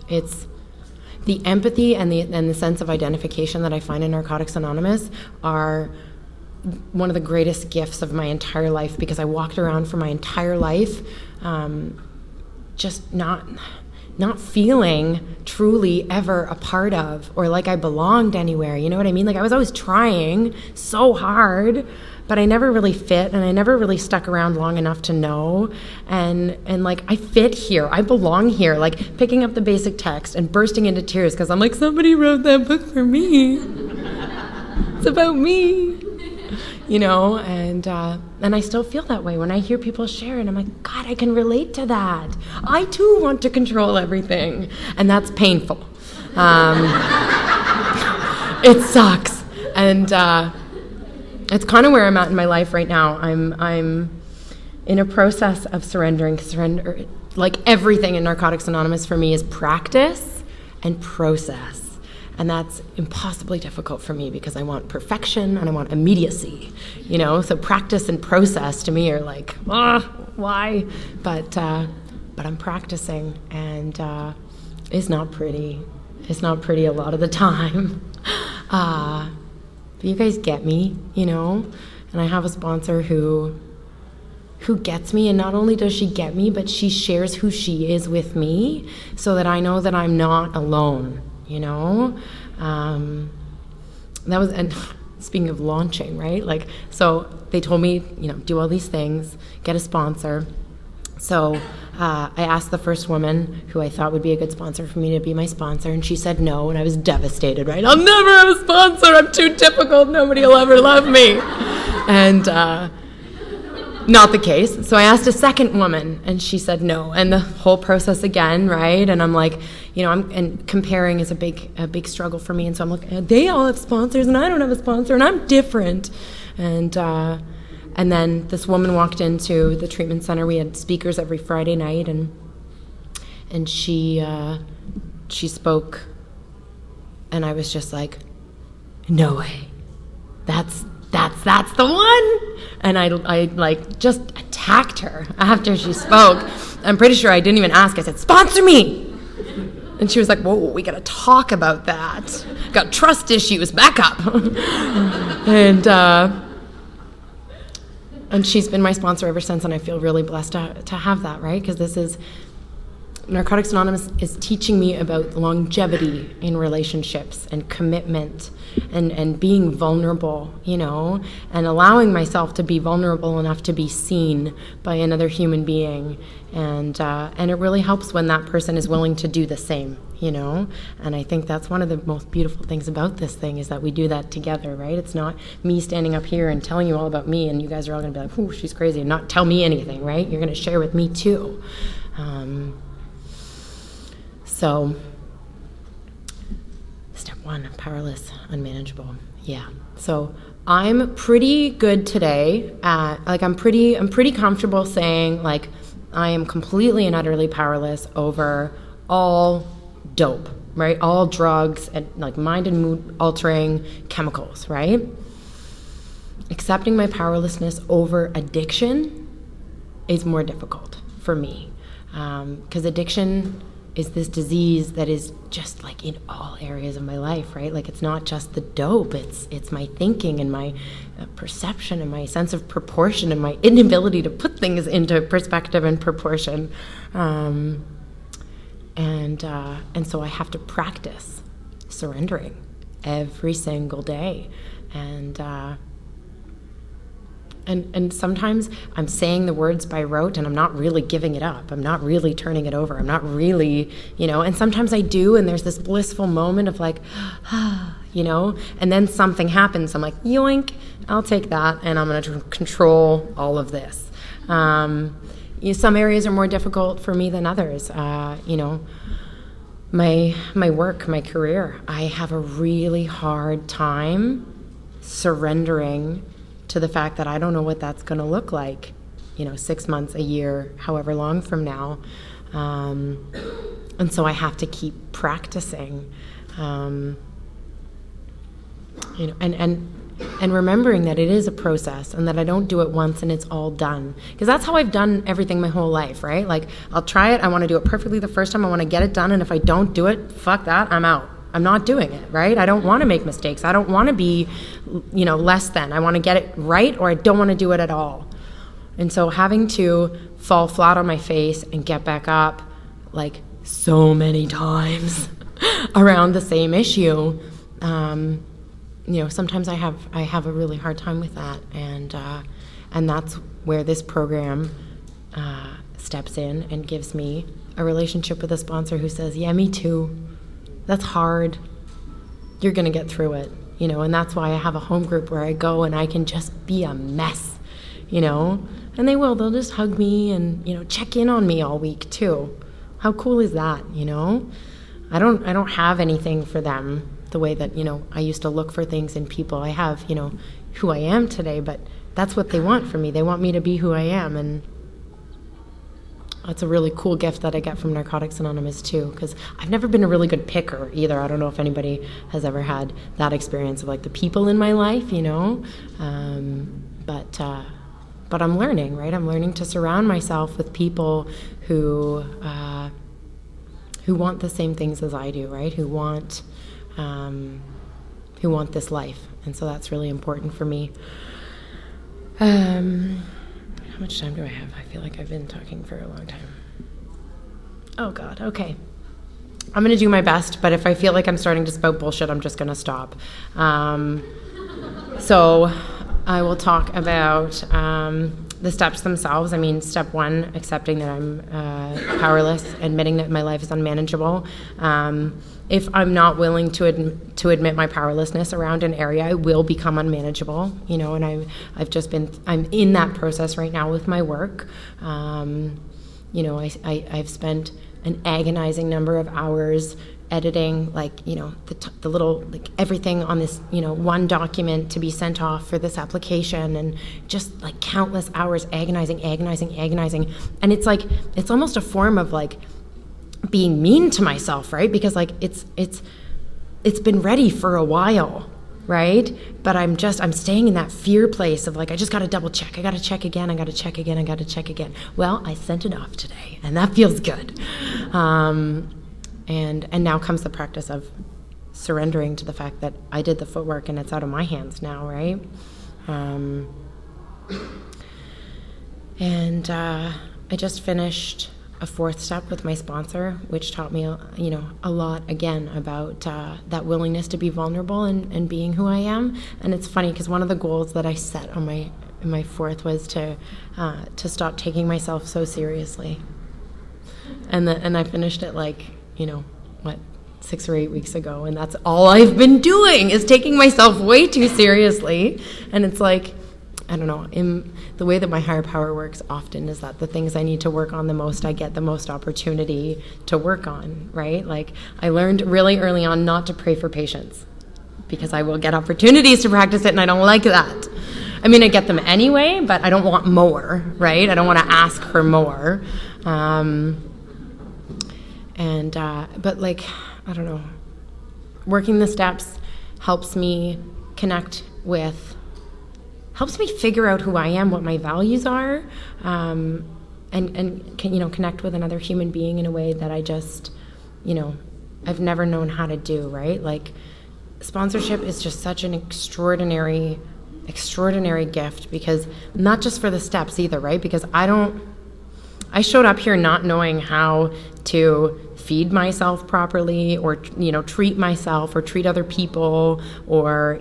the empathy and the sense of identification that I find in Narcotics Anonymous are one of the greatest gifts of my entire life, because I walked around for my entire life just not feeling truly ever a part of, or like I belonged anywhere. You know what I mean? Like, I was always trying so hard, but I never really fit, and I never really stuck around long enough to know. And like, I fit here, I belong here, like picking up the basic text and bursting into tears because I'm like, somebody wrote that book for me. It's about me, and I still feel that way when I hear people share, and I'm like, God, I can relate to that. I too want to control everything, and that's painful. It sucks, and it's kind of where I'm at in my life right now. I'm in a process of surrender. Like, everything in Narcotics Anonymous for me is practice and process. And that's impossibly difficult for me because I want perfection and I want immediacy, So practice and process to me are like, why? But I'm practicing, and it's not pretty. It's not pretty a lot of the time. But you guys get me, And I have a sponsor who gets me, and not only does she get me, but she shares who she is with me so that I know that I'm not alone. That was, and speaking of launching, right? Like, so they told me, do all these things, get a sponsor. So I asked the first woman who I thought would be a good sponsor for me to be my sponsor, and she said no, and I was devastated, right? I'll never have a sponsor. I'm too difficult. Nobody will ever love me. And not the case. So I asked a second woman, and she said no, and the whole process again, right? And I'm like, and comparing is a big struggle for me, and so I'm like, they all have sponsors, and I don't have a sponsor, and I'm different. And then this woman walked into the treatment center. We had speakers every Friday night, and she spoke, and I was just like, no way, that's the one. And I like just attacked her after she spoke. I'm pretty sure I didn't even ask. I said, sponsor me. And she was like, whoa, we got to talk about that. Got trust issues, back up. And she's been my sponsor ever since, and I feel really blessed to have that, right? Because Narcotics Anonymous is teaching me about longevity in relationships and commitment and being vulnerable, and allowing myself to be vulnerable enough to be seen by another human being. And it really helps when that person is willing to do the same, And I think that's one of the most beautiful things about this thing, is that we do that together, right? It's not me standing up here and telling you all about me, and you guys are all going to be like, ooh, she's crazy, and not tell me anything, right? You're going to share with me too. So, step one, powerless, unmanageable. Yeah. So I'm pretty good today at, I'm pretty comfortable saying, like, I am completely and utterly powerless over all dope, right? All drugs and like mind and mood altering chemicals, right? Accepting my powerlessness over addiction is more difficult for me, because addiction is this disease that is just like in all areas of my life, right? Like, it's not just the dope, it's my thinking and my perception and my sense of proportion and my inability to put things into perspective and proportion. And so I have to practice surrendering every single day. And sometimes I'm saying the words by rote and I'm not really giving it up. I'm not really turning it over. I'm not really, and sometimes I do, and there's this blissful moment of like, and then something happens. I'm like, yoink, I'll take that, and I'm going to control all of this. Some areas are more difficult for me than others. My work, my career, I have a really hard time surrendering to the fact that I don't know what that's going to look like, 6 months, a year, however long from now. And so I have to keep practicing, and remembering that it is a process and that I don't do it once and it's all done. Because that's how I've done everything my whole life, right? Like, I'll try it. I want to do it perfectly the first time. I want to get it done. And if I don't do it, fuck that, I'm out. I'm not doing it, right? I don't want to make mistakes. I don't want to be, less than. I want to get it right, or I don't want to do it at all. And so having to fall flat on my face and get back up like so many times around the same issue, sometimes I have a really hard time with that. And that's where this program steps in and gives me a relationship with a sponsor who says, yeah, me too. That's hard. You're going to get through it, and that's why I have a home group where I go and I can just be a mess, and they'll just hug me and, check in on me all week too. How cool is that? I don't have anything for them the way that, I used to look for things in people. I have, who I am today, but that's what they want from me. They want me to be who I am, and that's a really cool gift that I get from Narcotics Anonymous too, because I've never been a really good picker either. I don't know if anybody has ever had that experience of like the people in my life, but I'm learning, right? I'm learning to surround myself with people who want the same things as I do, right? Who want this life, and so that's really important for me. How much time do I have? I feel like I've been talking for a long time. Oh, God. Okay. I'm going to do my best, but if I feel like I'm starting to spout bullshit, I'm just going to stop. So I will talk about the steps themselves. I mean, step 1, accepting that I'm powerless, admitting that my life is unmanageable. If I'm not willing to admit my powerlessness around an area, I will become unmanageable, and I'm in that process right now with my work. I've spent an agonizing number of hours editing, the little, everything on this, one document to be sent off for this application, and just countless hours agonizing. And it's almost a form of being mean to myself, right? Because it's been ready for a while, right? But I'm staying in that fear place of I just got to double check. I got to check again. Well, I sent it off today, and that feels good. And now comes the practice of surrendering to the fact that I did the footwork and it's out of my hands now, right? I just finished a 4th step with my sponsor, which taught me, a lot again about that willingness to be vulnerable and being who I am. And it's funny because one of the goals that I set on my 4th was to stop taking myself so seriously. And I finished it 6 or 8 weeks ago, and that's all I've been doing is taking myself way too seriously. And it's I don't know, in the way that my higher power works often is that the things I need to work on the most, I get the most opportunity to work on, right? I learned really early on not to pray for patience, because I will get opportunities to practice it, and I don't like that. I mean, I get them anyway, but I don't want more, right? I don't want to ask for more. But I don't know, working the steps helps me figure out who I am, what my values are, and connect with another human being in a way that I just, I've never known how to do, right? Sponsorship is just such an extraordinary gift, because not just for the steps either, right? Because I showed up here not knowing how to feed myself properly, or, treat myself, or treat other people, or,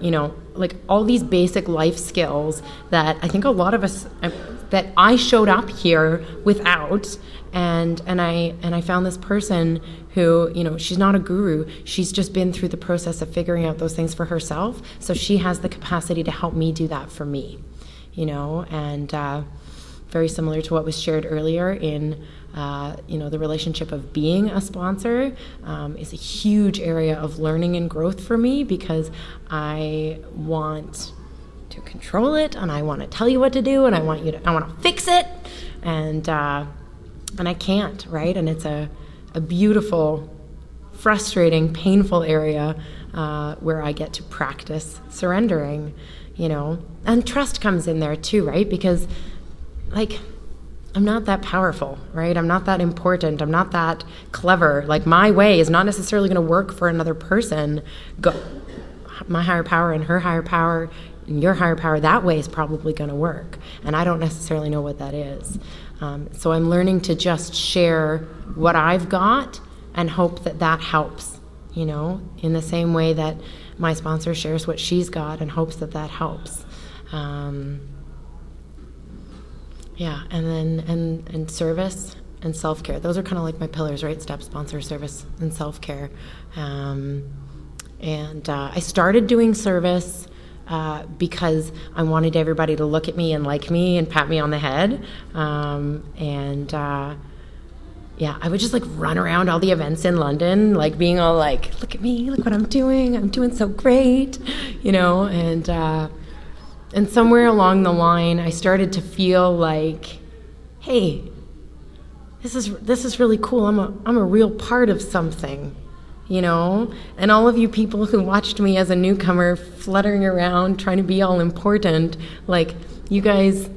like all these basic life skills that I think a lot of us, that I showed up here without. And I found this person who, she's not a guru. She's just been through the process of figuring out those things for herself. So she has the capacity to help me do that for me, and very similar to what was shared earlier in, the relationship of being a sponsor is a huge area of learning and growth for me, because I want to control it, and I want to tell you what to do, and I want to fix it, and I can't, right? And it's a beautiful, frustrating, painful area where I get to practice surrendering, and trust comes in there too, right? Because I'm not that powerful, right? I'm not that important. I'm not that clever. Like, my way is not necessarily going to work for another person. My higher power and her higher power and your higher power, that way is probably going to work. And I don't necessarily know what that is. So I'm learning to just share what I've got and hope that helps, in the same way that my sponsor shares what she's got and hopes that helps. Yeah, and then and service and self-care. Those are kind of like my pillars, right? Step, sponsor, service, and self-care. I started doing service because I wanted everybody to look at me and like me and pat me on the head. I would just run around all the events in London, being all look at me, look what I'm doing so great, and somewhere along the line, I started to feel like, hey, this is really cool. I'm a real part of something, And all of you people who watched me as a newcomer, fluttering around, trying to be all important, you guys,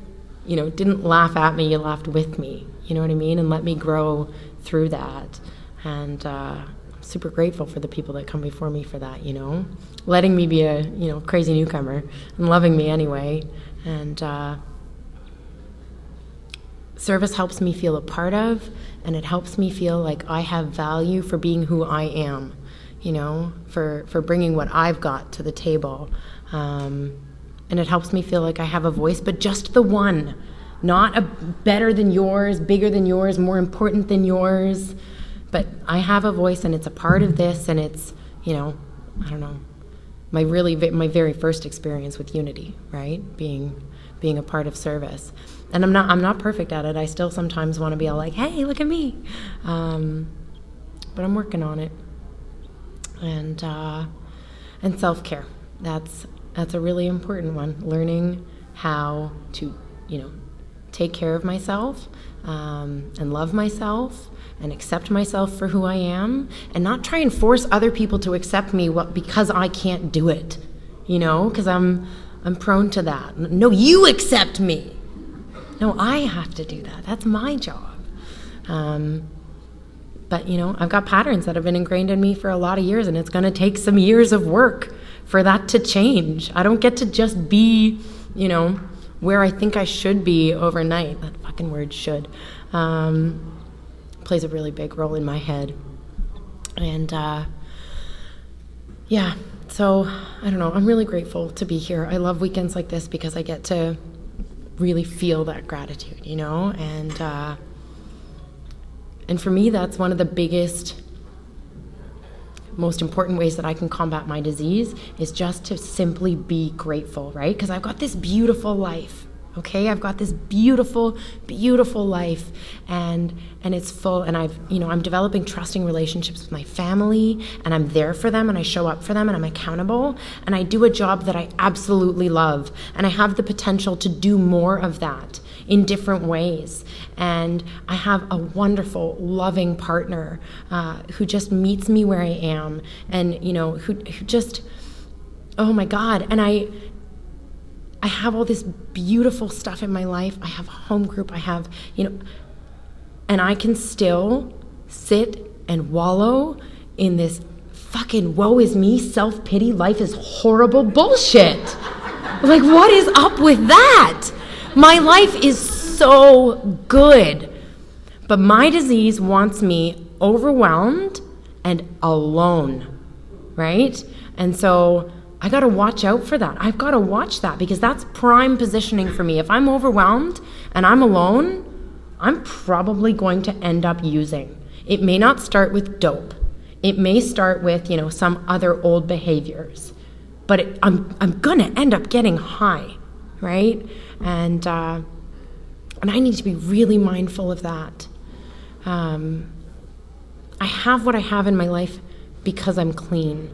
didn't laugh at me. You laughed with me. You know what I mean? And let me grow through that. And I'm super grateful for the people that come before me for that, letting me be a, crazy newcomer and loving me anyway. And service helps me feel a part of, and it helps me feel like I have value for being who I am, for bringing what I've got to the table. And it helps me feel like I have a voice, but just the one, not a better than yours, bigger than yours, more important than yours. But I have a voice, and it's a part of this, and it's, I don't know, my very first experience with unity, right? Being a part of service. And I'm not perfect at it. I still sometimes want to be all like, hey, look at me. But I'm working on it. And self-care. That's a really important one. Learning how to, take care of myself, and love myself, and accept myself for who I am, and not try and force other people to accept me because I can't do it, because I'm prone to that. No, you accept me. No, I have to do that. That's my job. But, I've got patterns that have been ingrained in me for a lot of years, and it's going to take some years of work for that to change. I don't get to just be, where I think I should be overnight. That fucking word should. Plays a really big role in my head. And so I don't know, I'm really grateful to be here. I love weekends like this because I get to really feel that gratitude, and for me, that's one of the biggest, most important ways that I can combat my disease is just to simply be grateful, right? Because I've got this beautiful life, okay? I've got this beautiful, beautiful life, and it's full, and I'm developing trusting relationships with my family, and I'm there for them, and I show up for them, and I'm accountable, and I do a job that I absolutely love, and I have the potential to do more of that in different ways. And I have a wonderful, loving partner who just meets me where I am, and who just, oh my God. And I have all this beautiful stuff in my life. I have a home group. I have, and I can still sit and wallow in this fucking woe is me, self-pity, life is horrible bullshit. What is up with that? My life is so good, but my disease wants me overwhelmed and alone, right? And so I got to watch out for that. I've got to watch that because that's prime positioning for me. If I'm overwhelmed and I'm alone, I'm probably going to end up using. It may not start with dope. It may start with, some other old behaviors. But I'm going to end up getting high, right? And I need to be really mindful of that. I have what I have in my life because I'm clean.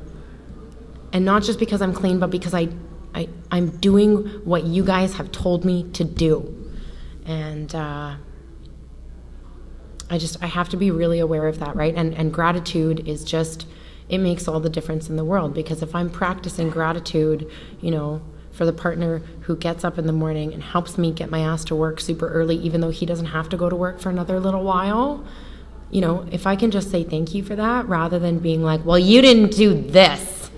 And not just because I'm clean, but because I'm doing what you guys have told me to do. And I have to be really aware of that, right? And gratitude is just, it makes all the difference in the world. Because if I'm practicing gratitude, for the partner who gets up in the morning and helps me get my ass to work super early, even though he doesn't have to go to work for another little while, if I can just say thank you for that rather than being like, well, you didn't do this.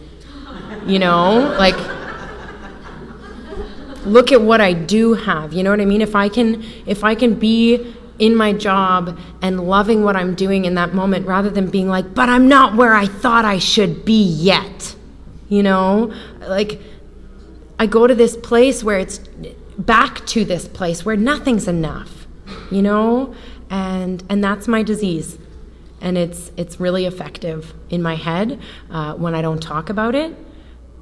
Look at what I do have. You know what I mean? If I can be in my job and loving what I'm doing in that moment rather than being like, but I'm not where I thought I should be yet. I go to this place where it's back to this place where nothing's enough, and that's my disease. And it's really effective in my head when I don't talk about it,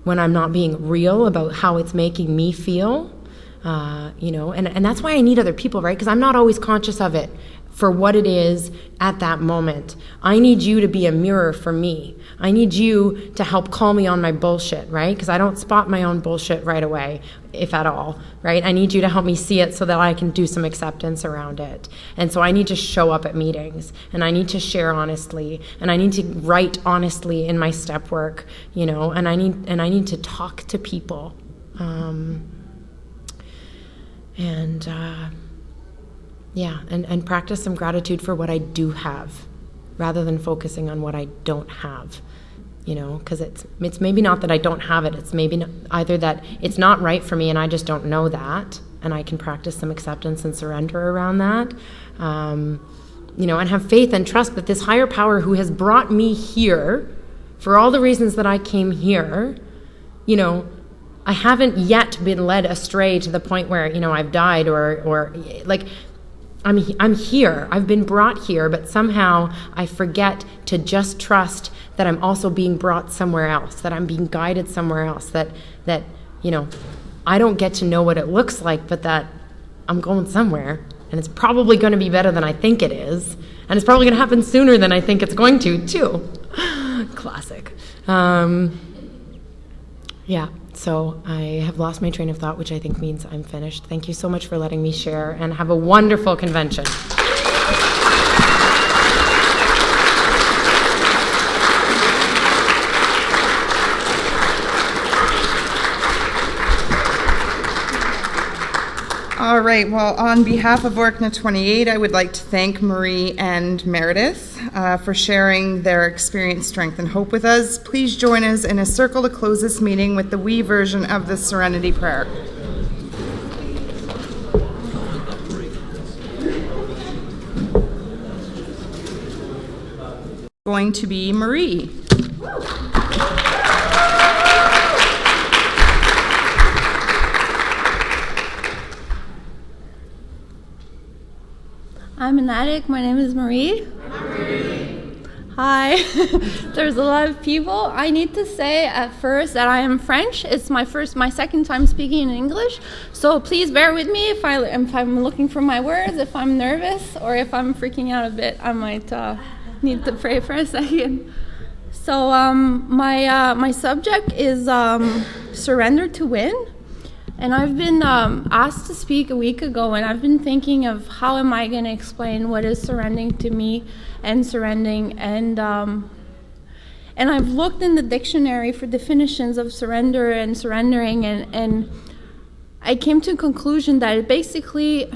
when I'm not being real about how it's making me feel, and that's why I need other people, right? Because I'm not always conscious of it for what it is at that moment. I need you to be a mirror for me. I need you to help call me on my bullshit, right? Because I don't spot my own bullshit right away, if at all, right? I need you to help me see it so that I can do some acceptance around it. And so I need to show up at meetings, and I need to share honestly, and I need to write honestly in my step work, and I need to talk to people. And practice some gratitude for what I do have rather than focusing on what I don't have, because it's maybe not that I don't have it. It's maybe either that it's not right for me and I just don't know that, and I can practice some acceptance and surrender around that, and have faith and trust that this higher power who has brought me here for all the reasons that I came here, I haven't yet been led astray to the point where, I've died or I'm here. I've been brought here, but somehow I forget to just trust that I'm also being brought somewhere else, that I'm being guided somewhere else, that I don't get to know what it looks like, but that I'm going somewhere, and it's probably going to be better than I think it is, and it's probably going to happen sooner than I think it's going to, too. Classic. So I have lost my train of thought, which I think means I'm finished. Thank you so much for letting me share, and have a wonderful convention. All right, well, on behalf of ORCNA 28, I would like to thank Marie and Meredith for sharing their experience, strength, and hope with us. Please join us in a circle to close this meeting with the we version of the Serenity Prayer. Going to be Marie. I'm an addict. My name is Marie. Hi. There's a lot of people. I need to say at first that I am French. It's my second time speaking in English. So please bear with me if I'm looking for my words, if I'm nervous, or if I'm freaking out a bit. I might need to pray for a second. So my subject is surrender to win. And I've been asked to speak a week ago, and I've been thinking of how am I going to explain what is surrendering to me and surrendering. And I've looked in the dictionary for definitions of surrender and surrendering, and I came to a conclusion that basically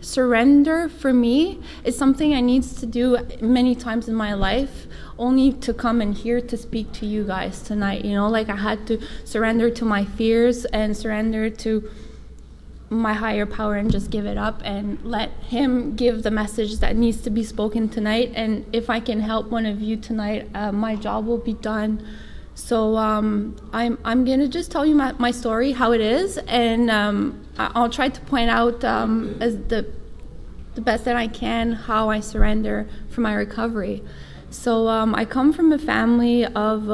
surrender for me is something I need to do many times in my life, only to come in here to speak to you guys tonight. I had to surrender to my fears and surrender to my higher power and just give it up and let him give the message that needs to be spoken tonight. And if I can help one of you tonight, my job will be done. So I'm gonna just tell you my story, how it is, and I'll try to point out as the best that I can how I surrender for my recovery. So I come from a family of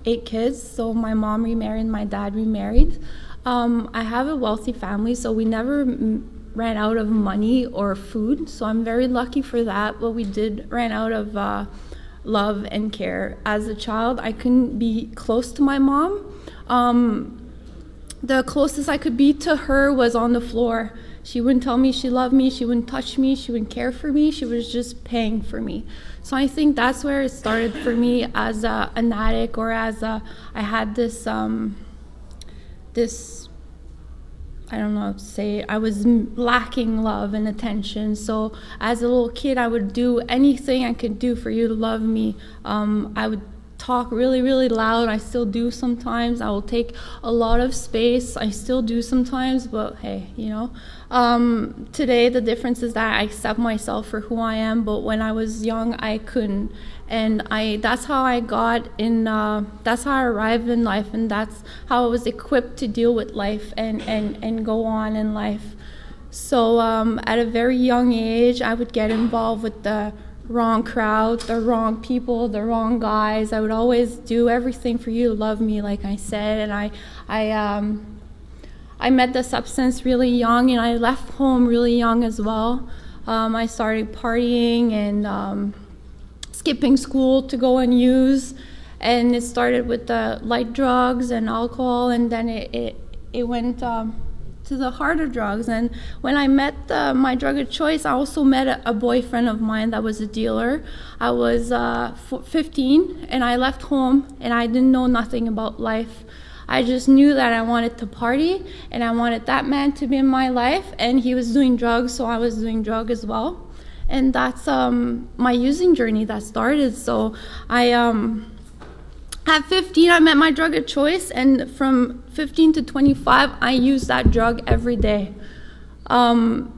8 kids. So my mom remarried, my dad remarried. I have a wealthy family, so we never ran out of money or food. So I'm very lucky for that. But we did ran out of love and care. As a child, I couldn't be close to my mom. The closest I could be to her was on the floor. She wouldn't tell me she loved me, she wouldn't touch me, she wouldn't care for me, she was just paying for me. So I think that's where it started for me as an addict, or as I had this, I don't know how to say it, I was lacking love and attention. So as a little kid, I would do anything I could do for you to love me. I would talk really, really loud. I still do sometimes. I will take a lot of space. I still do sometimes, but hey, you know. Today, the difference is that I accept myself for who I am, but when I was young, I couldn't. And that's how I got in, that's how I arrived in life, and that's how I was equipped to deal with life and go on in life. So at a very young age, I would get involved with the wrong crowd, the wrong people, the wrong guys. I would always do everything for you to love me, like I said. And I met the substance really young, and I left home really young as well. I started partying and skipping school to go and use, and it started with the light drugs and alcohol, and then it went to the harder drugs. And when I met my drug of choice, I also met a boyfriend of mine that was a dealer. I was 15, and I left home, and I didn't know nothing about life. I just knew that I wanted to party, and I wanted that man to be in my life, and he was doing drugs, so I was doing drugs as well. And that's my using journey that started. So at 15, I met my drug of choice, and from 15 to 25, I used that drug every day. And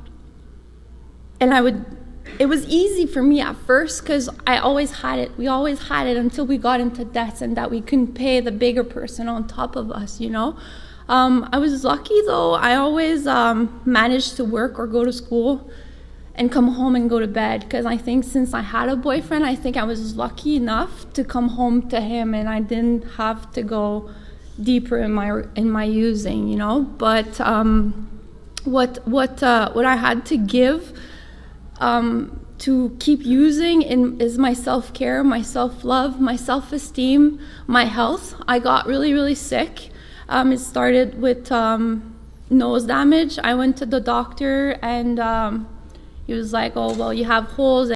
it was easy for me at first because I always had it. We always had it until we got into debts and that we couldn't pay the bigger person on top of us, you know. I was lucky though. I always managed to work or go to school and come home and go to bed, because I think since I had a boyfriend, I think I was lucky enough to come home to him, and I didn't have to go deeper in my using, you know. But what I had to give to keep using is my self-care, my self-love, my self-esteem, my health. I got really, really sick. It started with nose damage. I went to the doctor, and he was like, oh, well, you have holes